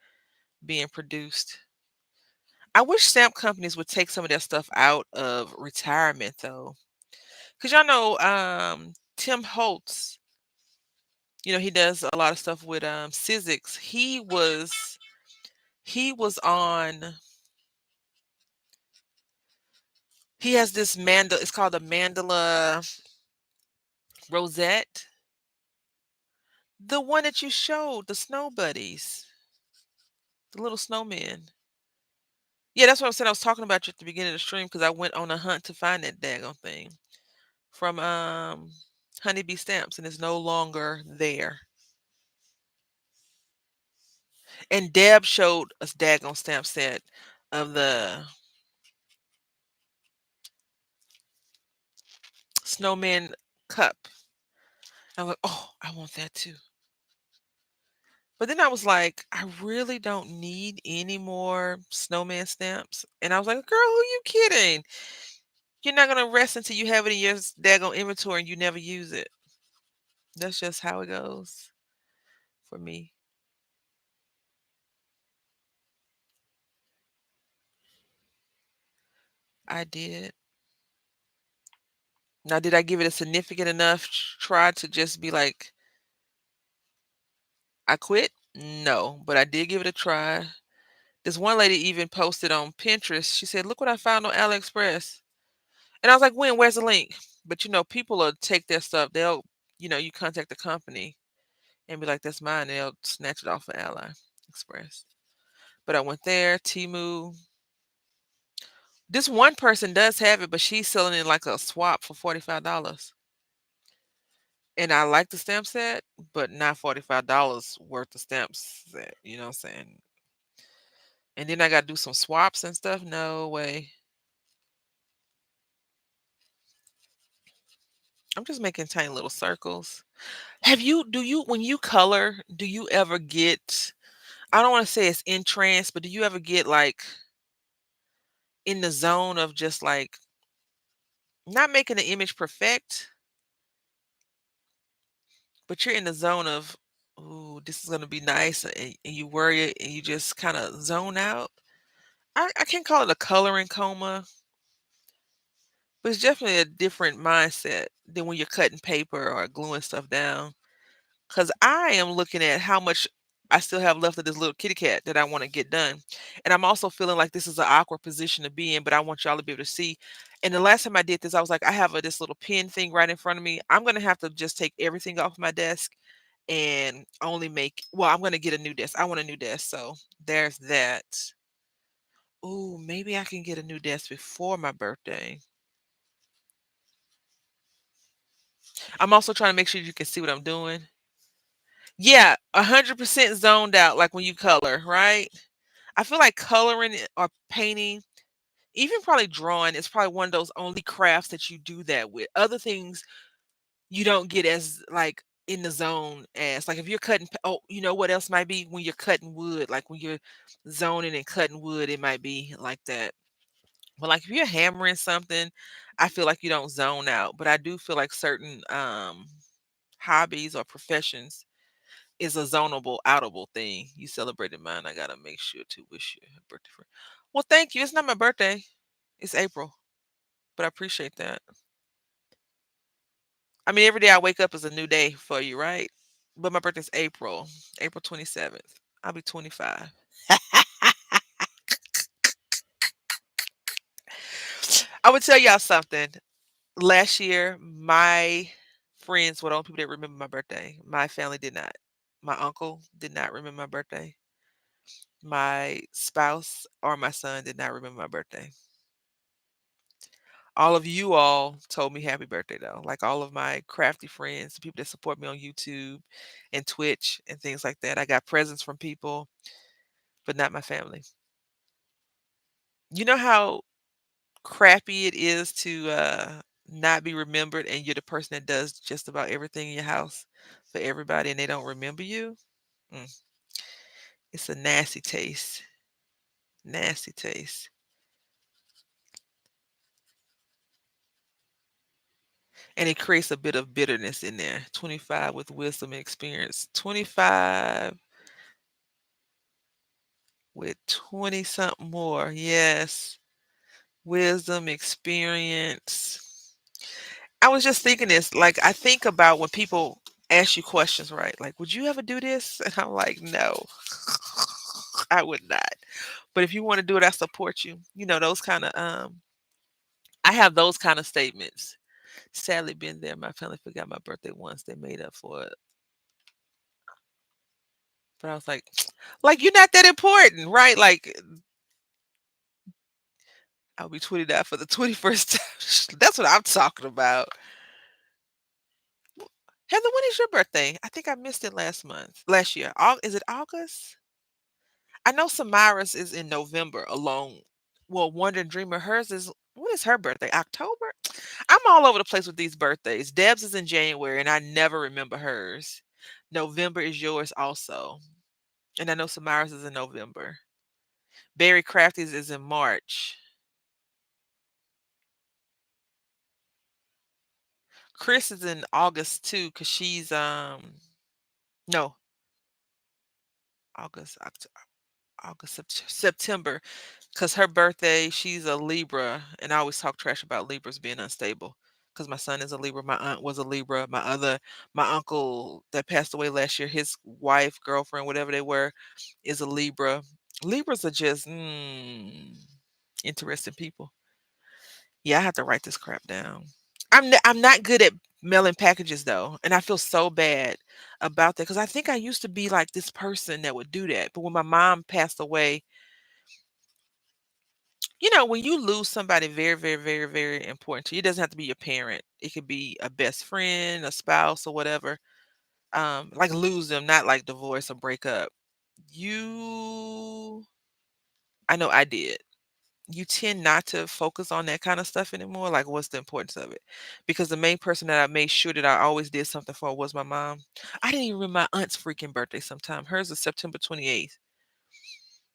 being produced. I wish stamp companies would take some of their stuff out of retirement though. Cause y'all know Tim Holtz, he does a lot of stuff with Sizzix. He was on he has this mandala, it's called a mandala rosette. The one that you showed, the snow buddies, the little snowmen. Yeah, that's what I said. I was talking about you at the beginning of the stream because I went on a hunt to find that daggone thing from Honeybee Stamps, and it's no longer there. And Deb showed us daggone stamp set of the snowman cup. I'm like, oh, I want that too. But then I was like, I really don't need any more snowman stamps. And I was like, girl, who you kidding? You're not gonna rest until you have it in your daggone inventory and you never use it. That's just how it goes for me. I did. Now, did I give it a significant enough try to just be like, I quit? No, but I did give it a try. This one lady even posted on Pinterest. She said, look what I found on AliExpress. And I was like, when? Where's the link? But people will take their stuff. You contact the company and be like, that's mine. And they'll snatch it off of AliExpress. But I went there, Temu. This one person does have it, but she's selling it like a swap for $45. And I like the stamp set, but not $45 worth of stamp set. You know what I'm saying? And then I got to do some swaps and stuff. No way. I'm just making tiny little circles. When you color, do you ever get, I don't want to say it's in trance, but do you ever get like in the zone of just like not making the image perfect, but you're in the zone of, ooh, this is going to be nice. And you worry it and you just kind of zone out. I can't call it a coloring coma, but it's definitely a different mindset than when you're cutting paper or gluing stuff down. Because I am looking at how much I still have left of this little kitty cat that I want to get done. And I'm also feeling like this is an awkward position to be in, but I want y'all to be able to see. And the last time I did this, I was like, I have this little pin thing right in front of me. I'm going to have to just take everything off my desk and only I'm going to get a new desk. I want a new desk. So there's that. Ooh, maybe I can get a new desk before my birthday. I'm also trying to make sure you can see what I'm doing. Yeah, 100% zoned out, like when you color, right? I feel like coloring or painting, even probably drawing, is probably one of those only crafts that you do that with. Other things you don't get as like in the zone as like if you're cutting oh, you know what else might be when you're cutting wood, like when you're zoning and cutting wood, it might be like that. But like if you're hammering something, I feel like you don't zone out. But I do feel like certain hobbies or professions is a zonable, outable thing. You celebrated mine. I gotta make sure to wish you a birthday. Well, thank you. It's not my birthday. It's April, but I appreciate that. I mean, every day I wake up is a new day for you, right? But my birthday's April, April 27th. I'll be 25. I would tell y'all something. Last year, my friends were the only people that remember my birthday. My family did not. My uncle did not remember my birthday. My spouse or my son did not remember my birthday. All of you all told me happy birthday though. Like all of my crafty friends, the people that support me on YouTube and Twitch and things like that. I got presents from people, but not my family. You know how crappy it is to not be remembered and you're the person that does just about everything in your house for everybody and they don't remember you? Mm, it's a nasty taste. Nasty taste. And it creates a bit of bitterness in there. 25 with wisdom and experience. 25 with 20 something more. Yes. Wisdom, experience. I was just thinking this. Like, I think about when people ask you questions, right? Like, would you ever do this? And I'm like, no, I would not. But if you want to do it, I support you. You know, those kind of, I have those kind of statements. Sadly, been there. My family forgot my birthday once. They made up for it. But I was like you're not that important, right? Like I'll be 29 for the 21st time. That's what I'm talking about. Heather, when is your birthday? I think I missed it last year. Is it August? I know Samara's is in November alone. Well, Wonder Dreamer, hers is when is her birthday? October? I'm all over the place with these birthdays. Deb's is in January and I never remember hers. November is yours also. And I know Samara's is in November. Barry Crafty's is in March. Chris is in August too, cause she's no August, September, cause her birthday she's a Libra, and I always talk trash about Libras being unstable. Cause my son is a Libra, my aunt was a Libra, my uncle that passed away last year, his wife, girlfriend, whatever they were, is a Libra. Libras are just interesting people. Yeah, I have to write this crap down. I'm not good at mailing packages though, and I feel so bad about that because I think I used to be like this person that would do that. But when my mom passed away, you know, when you lose somebody very, very, very, very important to you, it doesn't have to be your parent. It could be a best friend, a spouse, or whatever. Like lose them, not like divorce or break up. You, I know I did. You tend not to focus on that kind of stuff anymore. Like, what's the importance of it? Because the main person that I made sure that I always did something for was my mom. I didn't even remember my aunt's freaking birthday sometime. Hers is September 28th.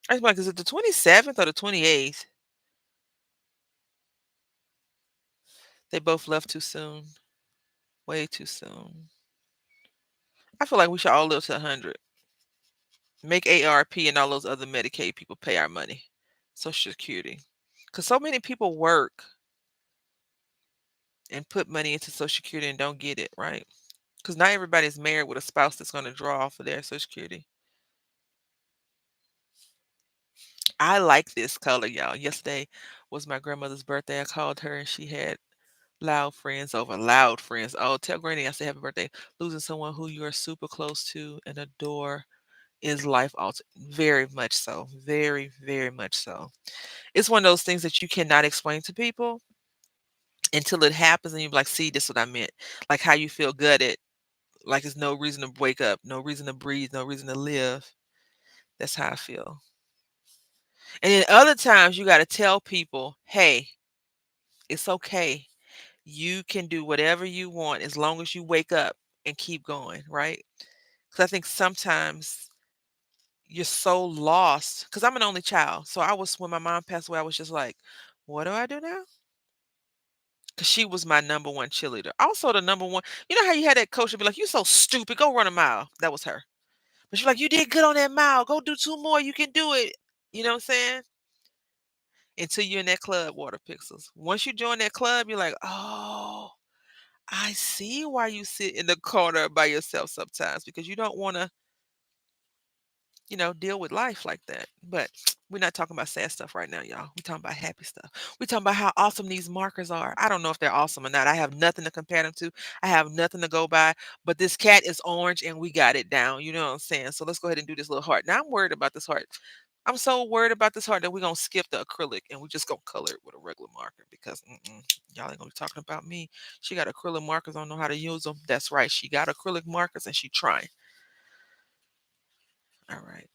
I was like, is it the 27th or the 28th? They both left too soon. Way too soon. I feel like we should all live to 100. Make ARP and all those other Medicaid people pay our money. Social Security. Because so many people work and put money into Social Security and don't get it, right? Because not everybody's married with a spouse that's going to draw off of their Social Security. I like this color, y'all. Yesterday was my grandmother's birthday. I called her and she had loud friends over. Loud friends. Oh, tell Granny I said happy birthday. Losing someone who you are super close to and adore is life altering. Very much so. Very, very much so. It's one of those things that you cannot explain to people until it happens and you're like, see, this is what I meant. Like how you feel gutted. Like there's no reason to wake up, no reason to breathe, no reason to live. That's how I feel. And then other times you got to tell people, hey, it's okay. You can do whatever you want as long as you wake up. and keep going, right? Because I think sometimes you're so lost. Because I'm an only child. So I was, when my mom passed away, I was just like, what do I do now? Because she was my number one cheerleader. Also, the number one, you know how you had that coach that be like, you so stupid, go run a mile. That was her. But she's like, you did good on that mile. Go do two more. You can do it. You know what I'm saying? Until you're in that club, Water Pixels. Once you join that club, you're like, oh, I see why you sit in the corner by yourself sometimes because you don't want to, deal with life like that. But we're not talking about sad stuff right now, y'all. We're talking about happy stuff. We're talking about how awesome these markers are. I don't know if they're awesome or not. I have nothing to compare them to. I have nothing to go by. But this cat is orange and we got it down. You know what I'm saying? So let's go ahead and do this little heart. Now I'm worried about this heart. I'm so worried about this heart that we're gonna skip the acrylic and we just gonna color it with a regular marker because y'all ain't gonna be talking about me. She got acrylic markers, don't know how to use them. That's right, she got acrylic markers and she trying. All right.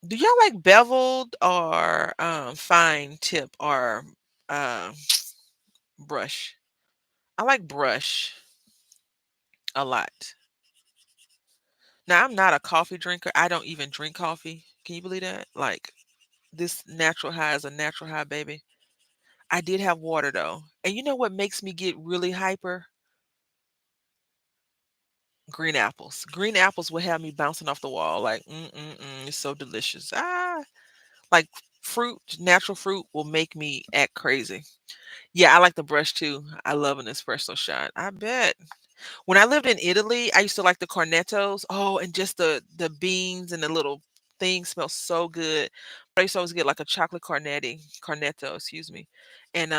Do y'all like beveled or fine tip or um brush? I like brush a lot. Now I'm not a coffee drinker. I don't even drink coffee. Can you believe that? Like this natural high is a natural high, baby. I did have water though. And you know what makes me get really hyper? Green apples. Green apples will have me bouncing off the wall. Like, it's so delicious. Like fruit, natural fruit will make me act crazy. Yeah, I like the brush too. I love an espresso shot. I bet. When I lived in Italy, I used to like the cornettos. Oh, and just the beans and the little things smell so good. But I used to always get like a chocolate cornetto, excuse me. And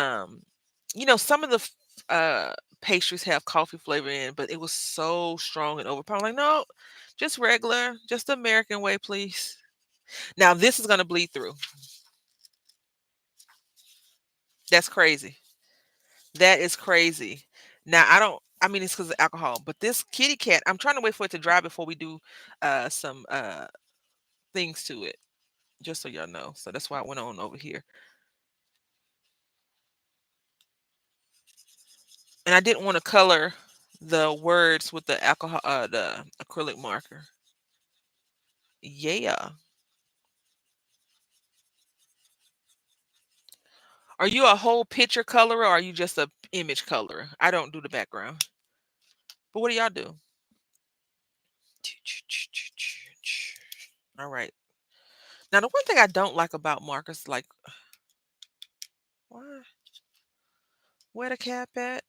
some of the pastries have coffee flavor in, but it was so strong and overpowering. Like, no, just regular, just the American way, please. Now this is gonna bleed through. That's crazy. That is crazy. Now I don't. I mean, it's because of alcohol, but this kitty cat, I'm trying to wait for it to dry before we do some things to it, just so y'all know. So that's why I went on over here, and I didn't want to color the words with the acrylic marker. Yeah. Are you a whole picture colorer or are you just a image colorer? I don't do the background. But what do y'all do? All right. Now the one thing I don't like about markers, like, why, where the cap at?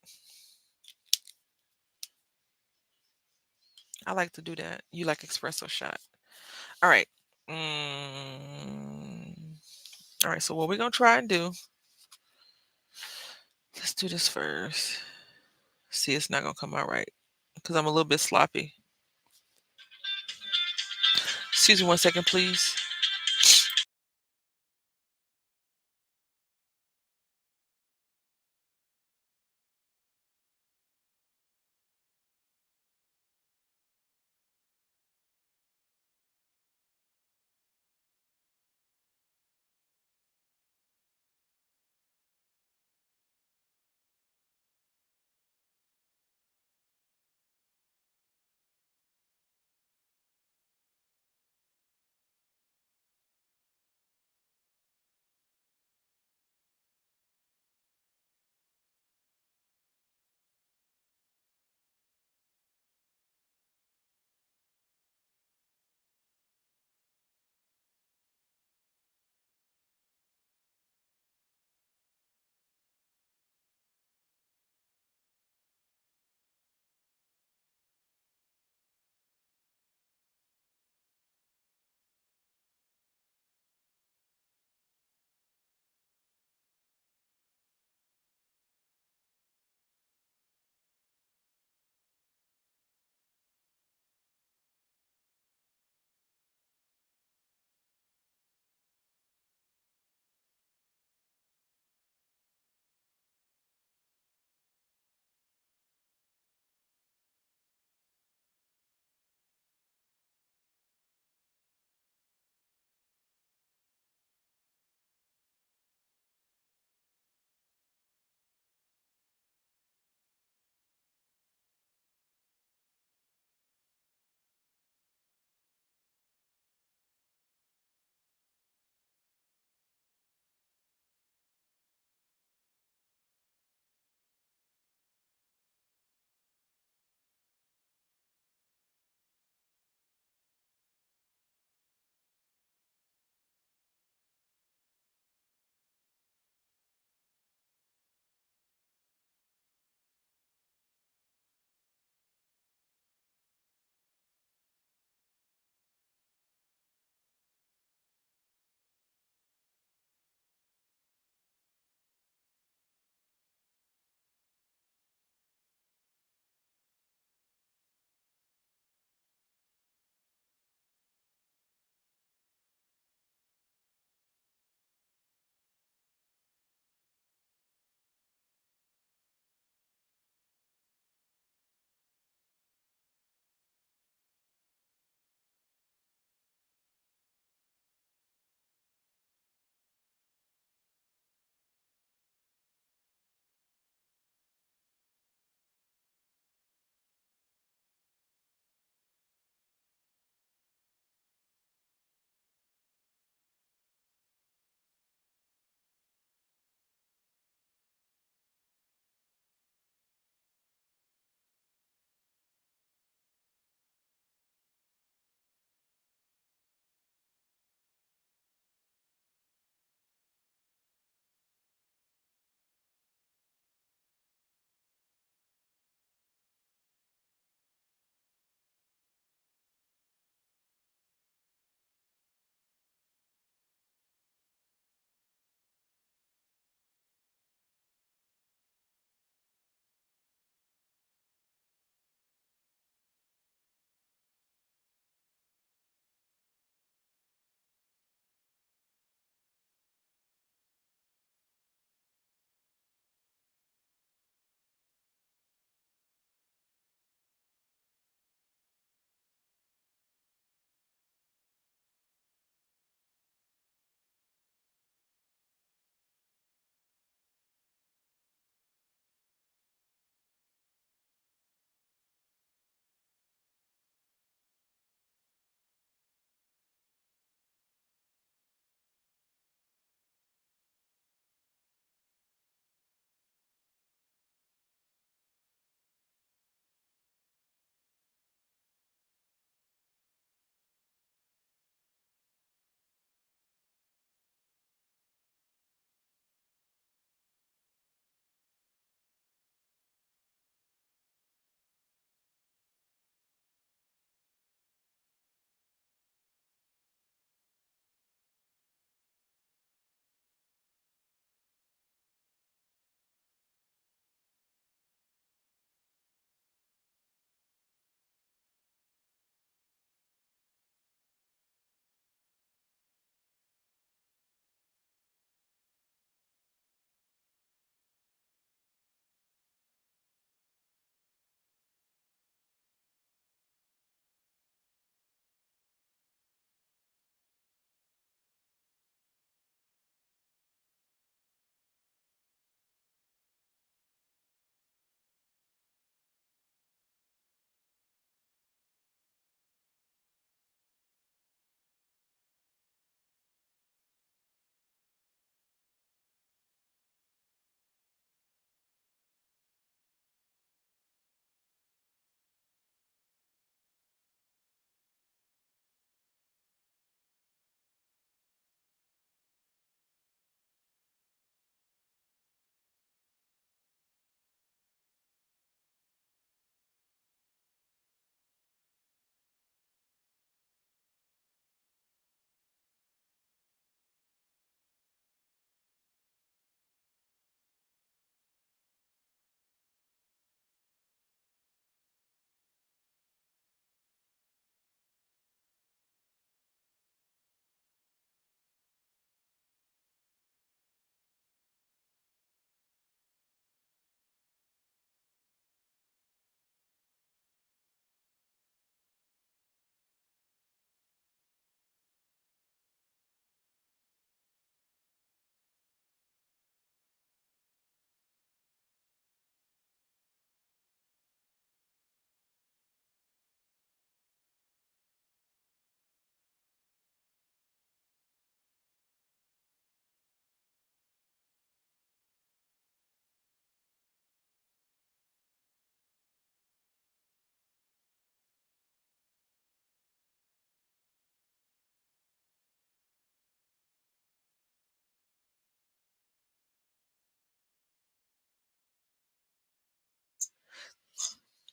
I like to do that. You like espresso shot. All right. Mm, all right. So what we're gonna try and do? Let's do this first. See, it's not gonna come out right because I'm a little bit sloppy. Excuse me one second, please.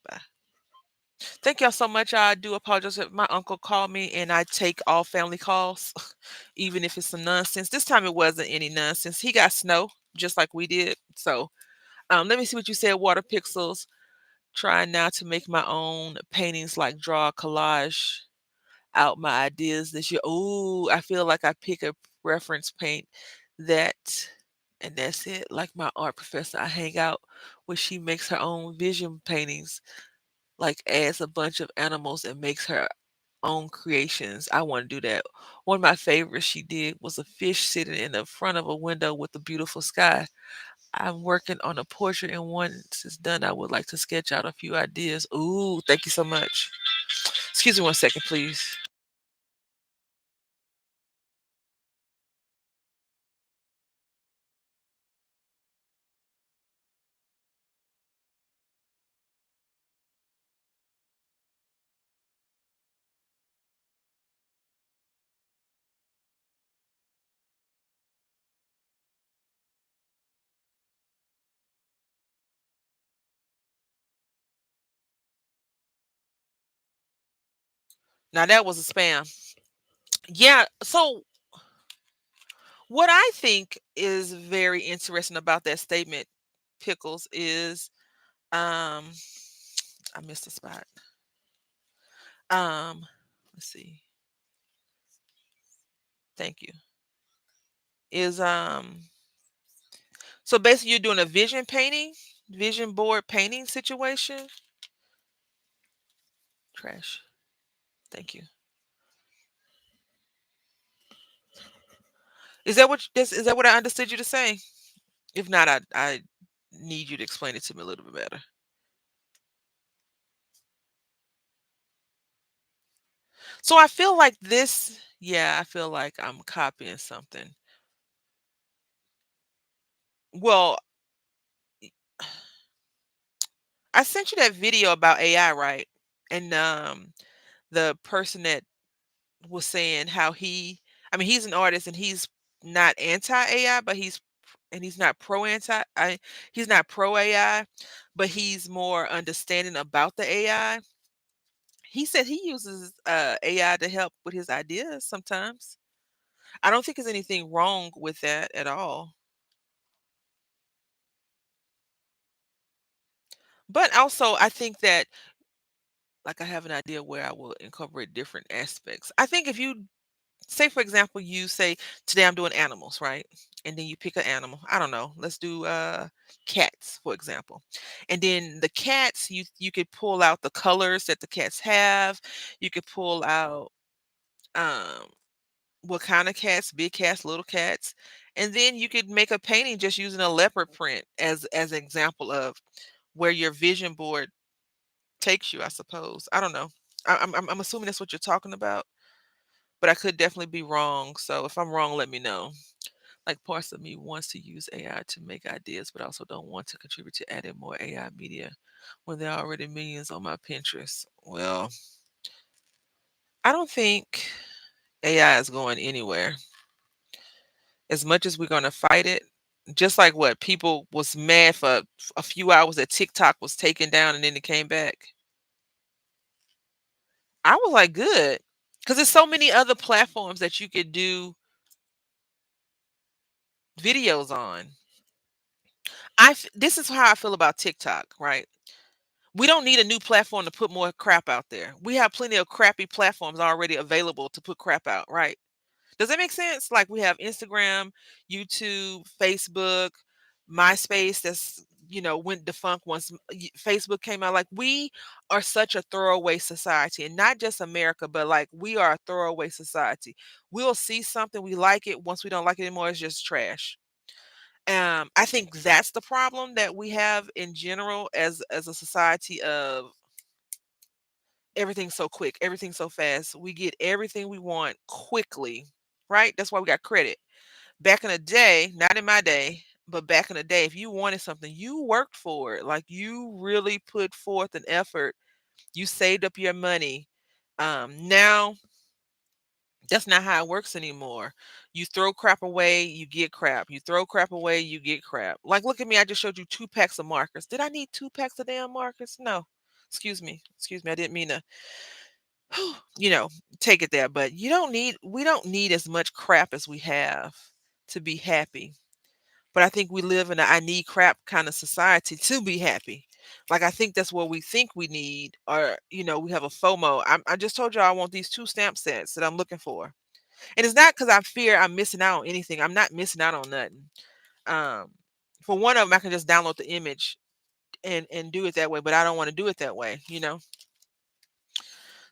Bye. Thank y'all so much. I do apologize if my uncle called me and I take all family calls, even if it's some nonsense. This time it wasn't any nonsense. He got snow just like we did. So let me see what you said, water pixels. Trying now to make my own paintings, like draw a collage out my ideas this year. Ooh, I feel like I pick a reference paint that, and that's it. Like my art professor I hang out where she makes her own vision paintings, like adds a bunch of animals and makes her own creations. I want to do that. One of my favorites she did was a fish sitting in the front of a window with a beautiful sky. I'm working on a portrait, and once it's done, I would like to sketch out a few ideas. Ooh, thank you so much. Excuse me one second, please. Now that was a spam. Yeah. So what I think is very interesting about that statement, Pickles, is um I missed a spot. Um, let's see. Thank you. Is so basically you're doing a vision painting, vision board painting situation. Trash. Thank you. Is that what I understood you to say? If not, I need you to explain it to me a little bit better. So I feel like this, yeah, I feel like I'm copying something. Well, I sent you that video about AI, right? And the person that was saying how I mean, he's an artist and he's not anti AI, but he's not pro anti I he's not pro AI, but he's more understanding about the AI. He said he uses AI to help with his ideas sometimes. I don't think there's anything wrong with that at all. But also, I think that, like, I have an idea where I will incorporate different aspects. I think if you say, for example, you say, today I'm doing animals, right? And then you pick an animal. I don't know. Let's do cats, for example. And then the cats, you could pull out the colors that the cats have. You could pull out um what kind of cats, big cats, little cats. And then you could make a painting just using a leopard print as an example of where your vision board takes you, I suppose. I don't know. I'm assuming that's what you're talking about, but I could definitely be wrong. So if I'm wrong, let me know. Like, parts of me wants to use AI to make ideas, but also don't want to contribute to adding more AI media when there are already millions on my Pinterest. Well, I don't think AI is going anywhere. As much as we're going to fight it, just like what people was mad for a few hours that TikTok was taken down and then it came back. I was like, good, because there's so many other platforms that you could do videos on. This is how I feel about TikTok, right? We don't need a new platform to put more crap out there. We have plenty of crappy platforms already available to put crap out, right? Does that make sense? Like, we have Instagram, YouTube, Facebook, MySpace that's, went defunct once Facebook came out. Like, we are such a throwaway society, and not just America, but like, we are a throwaway society. We'll see something, we like it. Once we don't like it anymore, it's just trash. I think that's the problem that we have in general as a society of everything's so quick, everything's so fast. We get everything we want quickly, right? That's why we got credit. Back in the day, not in my day, but back in the day, if you wanted something, you worked for it. Like, you really put forth an effort. You saved up your money. Now that's not how it works anymore. You throw crap away, you get crap. You throw crap away, you get crap. Like, look at me. I just showed you 2 packs of markers. Did I need 2 packs of damn markers? No. Excuse me. I didn't mean to, you know, take it there. But we don't need as much crap as we have to be happy. But I think we live in a I need crap kind of society to be happy. Like I think that's what we think we need, or we have a FOMO. I just told you I want these two stamp sets that I'm looking for, and it's not because I fear I'm missing out on anything. I'm not missing out on nothing. Um, for one of them, I can just download the image and do it that way, but I don't want to do it that way.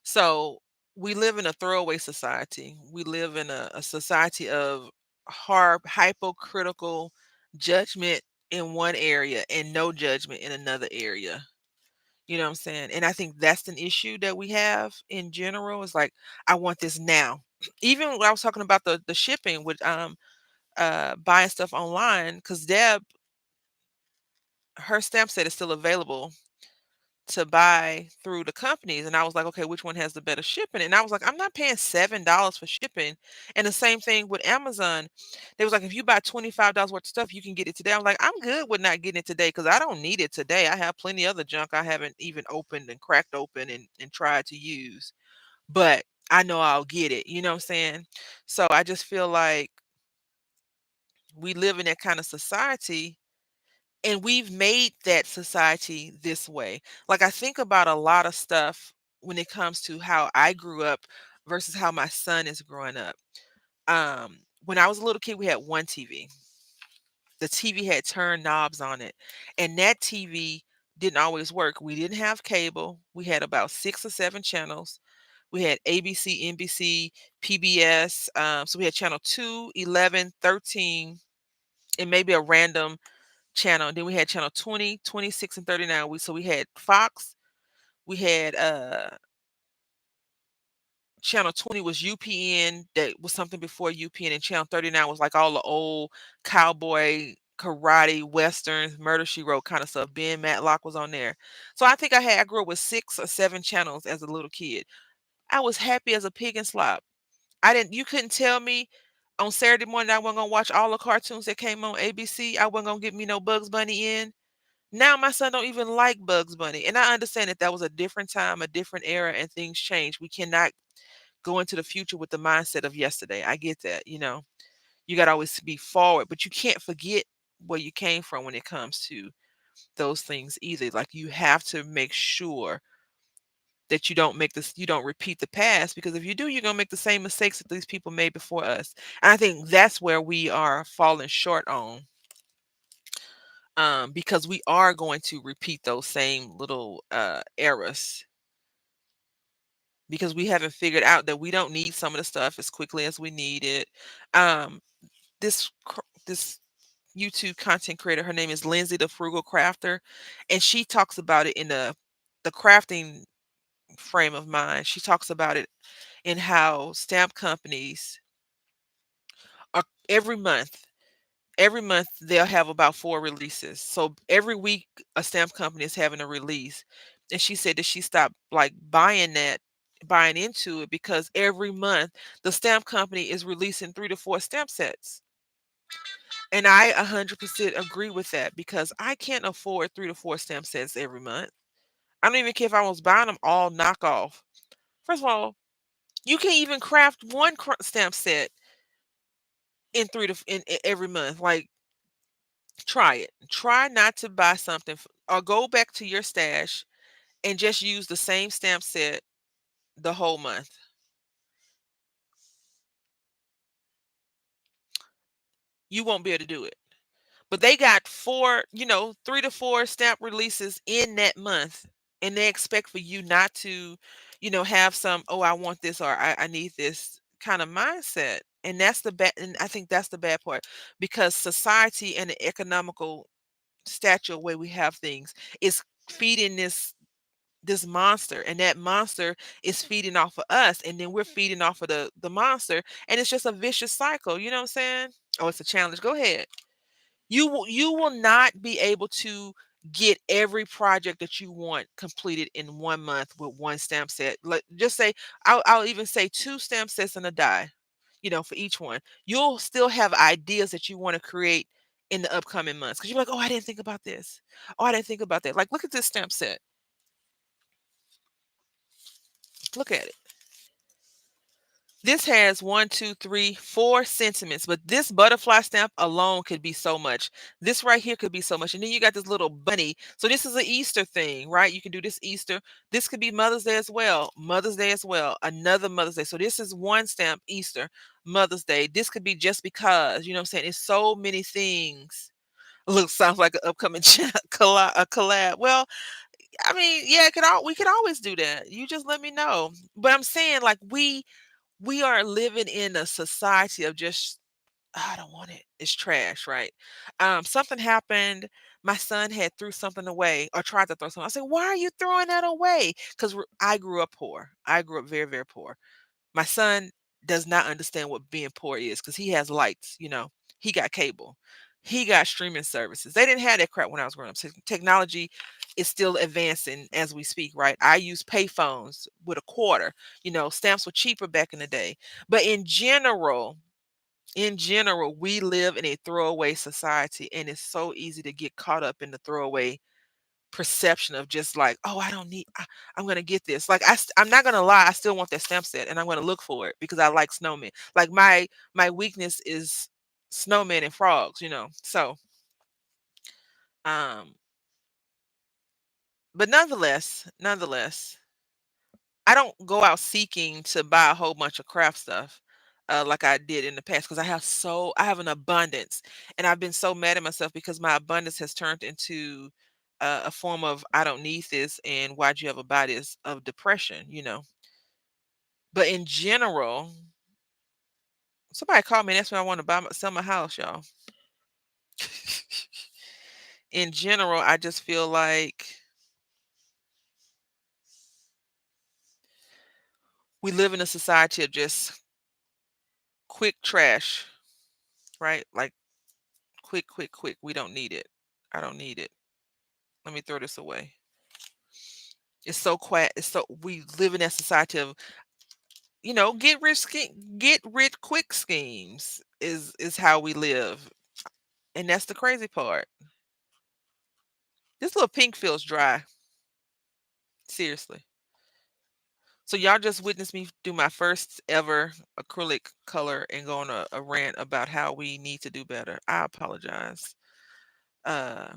So we live in a throwaway society. We live in a society of hard, hypocritical judgment in one area and no judgment in another area. You know what I'm saying? And I think that's an issue that we have in general. It's like, I want this now. Even when I was talking about the shipping with buying stuff online, because Deb, her stamp set is still available to buy through the companies. And I was like, okay, which one has the better shipping? And I was like, I'm not paying $7 for shipping. And the same thing with Amazon. They was like, if you buy $25 worth of stuff, you can get it today. I'm like, I'm good with not getting it today because I don't need it today. I have plenty other junk I haven't even opened and cracked open and tried to use. But I know I'll get it. You know what I'm saying? So I just feel like we live in that kind of society, and we've made that society this way. Like I think about a lot of stuff when it comes to how I grew up versus how my son is growing up. When I was a little kid, we had one TV. The TV had turn knobs on it, and that TV didn't always work. We didn't have cable. We had about 6 or 7 channels. We had ABC, NBC, PBS. So we had channel 2, 11, 13, and maybe a random channel. And then we had channel 20, 26, and 39. We had Fox. We had channel 20 was UPN, that was something before UPN, and channel 39 was like all the old cowboy karate westerns, murder she wrote kind of stuff. Ben Matlock was on there. So I grew up with 6 or 7 channels as a little kid. I was happy as a pig in slop. I didn't You couldn't tell me on Saturday morning I wasn't gonna watch all the cartoons that came on ABC. I wasn't gonna get me no Bugs Bunny in. Now my son don't even like Bugs Bunny, and I understand that that was a different time, a different era, and things change. We cannot go into the future with the mindset of yesterday. I get that. You got to always be forward, but you can't forget where you came from when it comes to those things either. Like you have to make sure that you don't repeat the past, because if you do, you're gonna make the same mistakes that these people made before us. And I think that's where we are falling short on, because we are going to repeat those same little errors, because we haven't figured out that we don't need some of the stuff as quickly as we need it. Um, this YouTube content creator, her name is Lindsay the Frugal Crafter, and she talks about it in the crafting frame of mind. She talks about it in how stamp companies are every month they'll have about 4 releases. So every week a stamp company is having a release. And she said that she stopped like buying into it, because every month the stamp company is releasing 3 to 4 stamp sets. And I 100% agree with that, because I can't afford 3 to 4 stamp sets every month. I don't even care if I was buying them all knockoff. First of all, you can't even craft one stamp set in every month. Like, try it. Try not to buy something, or go back to your stash and just use the same stamp set the whole month. You won't be able to do it. But they got 3 to 4 stamp releases in that month, and they expect for you not to, have some, oh, I want this, or I need this kind of mindset. And and I think that's the bad part, because society and the economical stature way we have things is feeding this monster, and that monster is feeding off of us, and then we're feeding off of the monster, and it's just a vicious cycle. You know what I'm saying? Oh, it's a challenge. Go ahead. You will not be able to get every project that you want completed in one month with one stamp set. Like, just say, I'll even say 2 stamp sets and a die, for each one. You'll still have ideas that you want to create in the upcoming months, because you're like, oh, I didn't think about this. Oh, I didn't think about that. Like, look at this stamp set. Look at it. This has one, two, three, four sentiments, but this butterfly stamp alone could be so much. This right here could be so much. And then you got this little bunny. So this is an Easter thing, right? You can do this Easter. This could be Mother's Day as well. Mother's Day as well. Another Mother's Day. So this is one stamp, Easter, Mother's Day. This could be just because, you know what I'm saying? It's so many things. Look, sounds like an upcoming collab. Well, I mean, yeah, we could always do that. You just let me know. But I'm saying, like, we are living in a society of just, I don't want it. It's trash, right? Something happened. My son had threw something away or tried to throw something. I said, "Why are you throwing that away?" Because I grew up poor. I grew up very, very poor. My son does not understand what being poor is because he has lights, you know. He got cable. He got streaming services. They didn't have that crap when I was growing up. Technology is still advancing as we speak, right? I use payphones with a quarter. You know, stamps were cheaper back in the day. But in general, we live in a throwaway society, and it's so easy to get caught up in the throwaway perception of just like, "Oh, I don't need I'm gonna get this." Like, I'm not gonna lie, I still want that stamp set, and I'm gonna look for it because I like snowmen. Like, my weakness is snowmen and frogs, you know? So, um, but nonetheless, I don't go out seeking to buy a whole bunch of craft stuff, like I did in the past because I have an abundance, and I've been so mad at myself because my abundance has turned into a form of I don't need this and why'd you ever buy this of depression, you know. But in general, somebody called me and asked me I want to sell my house, y'all. In general, I just feel like we live in a society of just quick trash, right? Like quick, quick, quick. We don't need it. I don't need it. Let me throw this away. It's so quiet. It's so we live in that society of, you know, get rich quick schemes is how we live. And that's the crazy part. This little pink feels dry. Seriously. So y'all just witnessed me do my first ever acrylic color and go on a rant about how we need to do better. I apologize uh,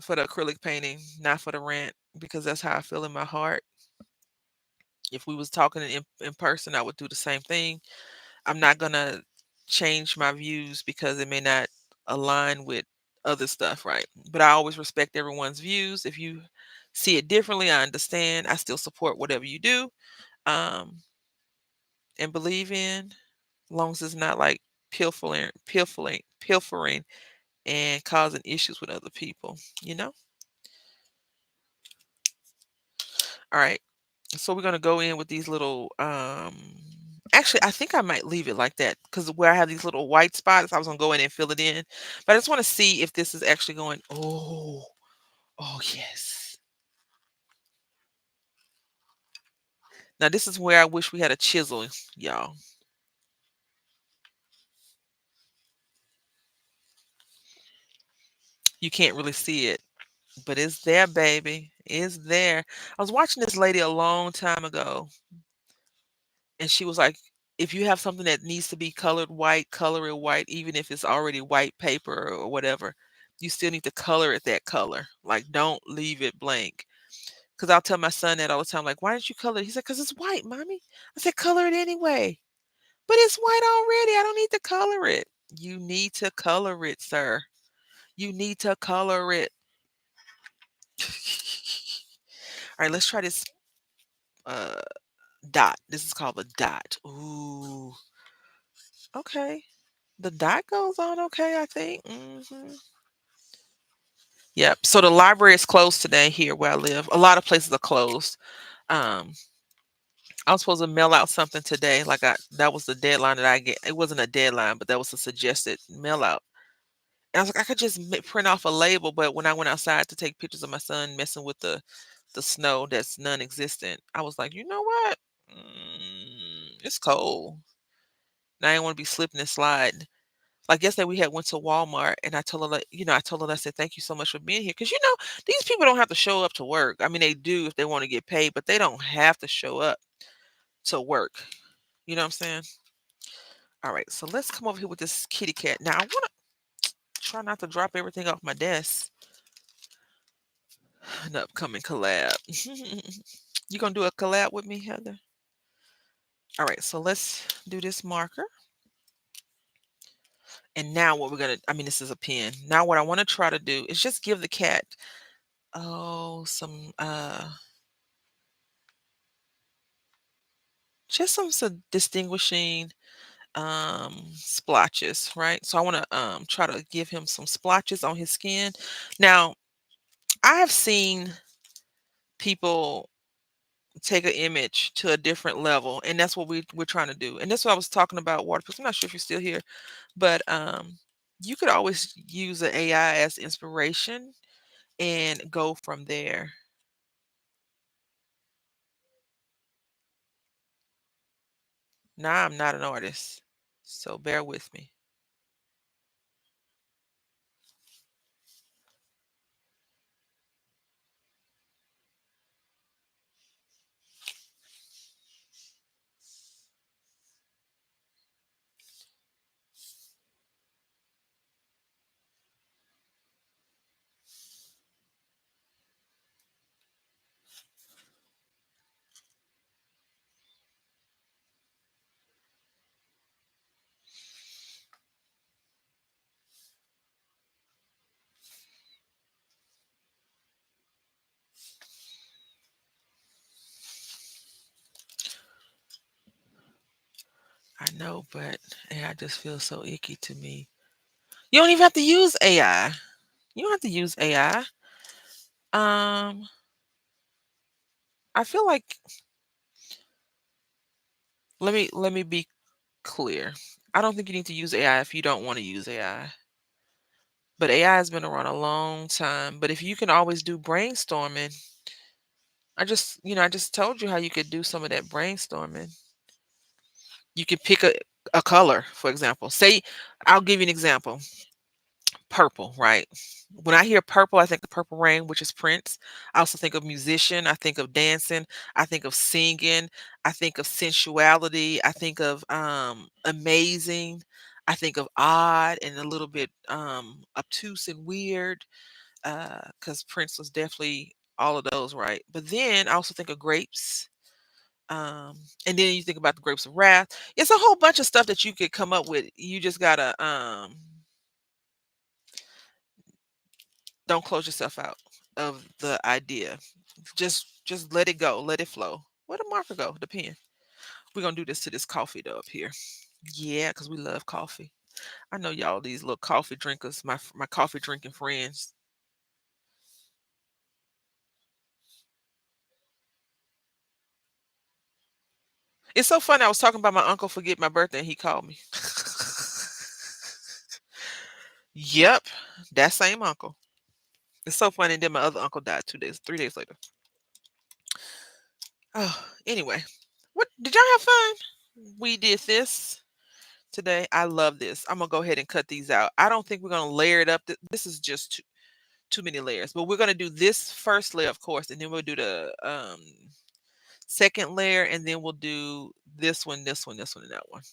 for the acrylic painting, not for the rant, because that's how I feel in my heart. If we was talking in person, I would do the same thing. I'm not gonna change my views because it may not align with other stuff, right? But I always respect everyone's views. If you see it differently, I understand. I still support whatever you do. Um, and believe in, long as it's not like pilfering, and causing issues with other people, you know? All right. So we're gonna go in with these little actually I think I might leave it like that because where I have these little white spots, I was gonna go in and fill it in. But I just want to see if this is actually going, oh yes. Now this is where I wish we had a chisel, y'all. You can't really see it. But it's there, baby. It's there. I was watching this lady a long time ago, and she was like, if you have something that needs to be colored white, color it white, even if it's already white paper or whatever. You still need to color it that color. Like, don't leave it blank. Because I'll tell my son that all the time, like, why didn't you color it? He said, because it's white, mommy. I said, color it anyway. But it's white already. I don't need to color it. You need to color it, sir. You need to color it. All right, let's try this uh dot. This is called the dot. Ooh, okay. The dot goes on okay, I think. Yep. So the library is closed today here where I live. A lot of places are closed. Um, I was supposed to mail out something today. That was the deadline that I get. It wasn't a deadline, but that was a suggested mail out. And I was like, I could just print off a label, but when I went outside to take pictures of my son messing with the snow that's non-existent, I was like, you know what? It's cold. And I didn't want to be slipping and sliding. Like yesterday, we had went to Walmart, and I told her, like, I told her, I said, thank you so much for being here, because these people don't have to show up to work. I mean, they do if they want to get paid, but they don't have to show up. to work. You know what I'm saying? All right, so let's come over here with this kitty cat. Now I want to try not to drop everything off my desk. An upcoming collab. You gonna do a collab with me, Heather? All right, so let's do this marker. And now what we're gonna, I mean, this is a pen. Now what I want to try to do is just give the cat, oh, some, just some distinguishing splotches, right? So I want to try to give him some splotches on his skin. Now, I have seen people take an image to a different level, and that's what we're trying to do. And that's what I was talking about water. I'm not sure if you're still here, but you could always use the AI as inspiration and go from there. Now I'm not an artist, so bear with me. I know, but AI just feels so icky to me. You don't even have to use AI. You don't have to use AI. Um, I feel like let me be clear. I don't think you need to use AI if you don't want to use AI. But AI has been around a long time. But if you can always do brainstorming, I just told you how you could do some of that brainstorming. You could pick a color, for example. Say, I'll give you an example. Purple, right? When I hear purple, I think of Purple Rain, which is Prince. I also think of musician. I think of dancing. I think of singing. I think of sensuality. I think of amazing. I think of odd and a little bit obtuse and weird. Because Prince was definitely all of those, right? But then I also think of grapes. Um, and then you think about the grapes of wrath. It's a whole bunch of stuff that you could come up with. You just gotta don't close yourself out of the idea. Just let it go, let it flow. Where the marker go? The pen. We're gonna do this to this coffee though up here. Yeah, because we love coffee. I know y'all these little coffee drinkers, my coffee drinking friends. It's so funny. I was talking about my uncle forget my birthday and he called me. Yep, that same uncle. It's so funny. And then my other uncle died 2 days, 3 days later. Oh, anyway, what did y'all have fun? We did this today. I love this. I'm gonna go ahead and cut these out. I don't think we're gonna layer it up. This is just too many layers. But we're gonna do this first layer, of course, and then we'll do the second layer, and then we'll do this one, this one, this one, and that one.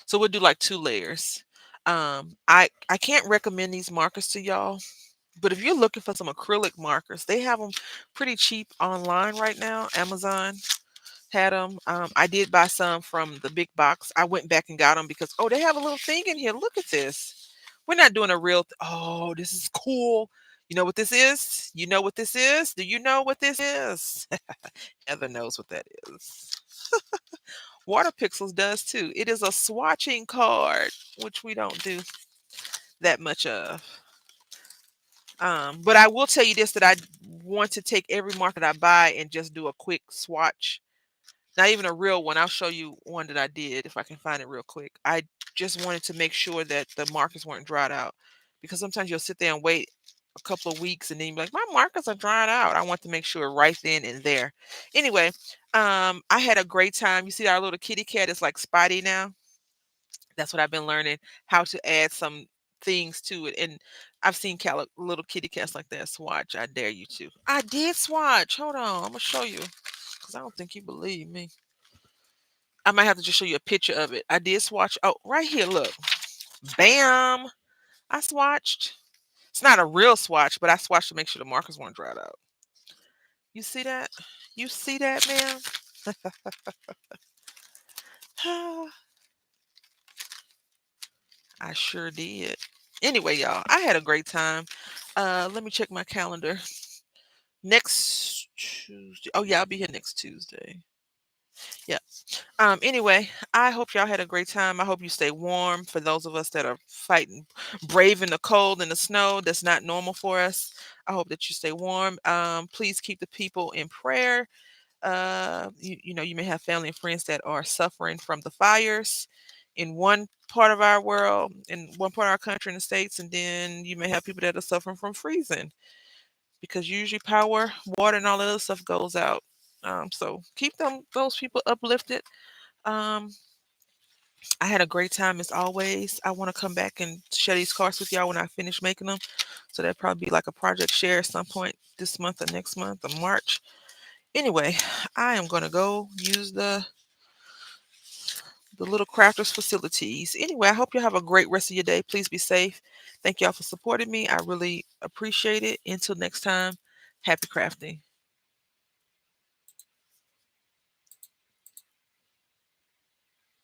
So we'll do like 2 layers. I can't recommend these markers to y'all, but if you're looking for some acrylic markers, they have them pretty cheap online right now. Amazon had them. I did buy some from the big box. I went back and got them because oh, they have a little thing in here. Look at this. We're not doing a real. Oh, this is cool. You know what this is? You know what this is? Do you know what this is? Heather knows what that is. Water Pixels does too. It is a swatching card, which we don't do that much of. But I will tell you this that I want to take every market I buy and just do a quick swatch. Not even a real one. I'll show you one that I did if I can find it real quick. I just wanted to make sure that the markers weren't dried out because sometimes you'll sit there and wait a couple of weeks and then you're like, my markers are dried out. I want to make sure right then and there. Anyway, I had a great time. You see our little kitty cat is like Spotty now. That's what I've been learning how to add some things to it. And I've seen little kitty cats like that swatch. I dare you to. I did swatch. Hold on. I'm going to show you because I don't think you believe me. I might have to just show you a picture of it. I did swatch. Oh, right here, look. Bam. I swatched. It's not a real swatch, but I swatched to make sure the markers weren't dried out. You see that? You see that, man? I sure did. Anyway, y'all, I had a great time. Let me check my calendar. Next Tuesday. Oh yeah, I'll be here next Tuesday. Yeah. Anyway, I hope y'all had a great time. I hope you stay warm. For those of us that are fighting, braving the cold and the snow, that's not normal for us. I hope that you stay warm. Please keep the people in prayer. You know, you may have family and friends that are suffering from the fires in one part of our world, in one part of our country in the States, and then you may have people that are suffering from freezing because usually power, water, and all that other stuff goes out. So keep those people uplifted. Um, I had a great time as always. I want to come back and share these cards with y'all when I finish making them. So that'll probably be like a project share at some point this month or next month or March. Anyway, I am gonna go use the little crafters facilities. Anyway, I hope you have a great rest of your day. Please be safe. Thank y'all for supporting me. I really appreciate it. Until next time, happy crafting.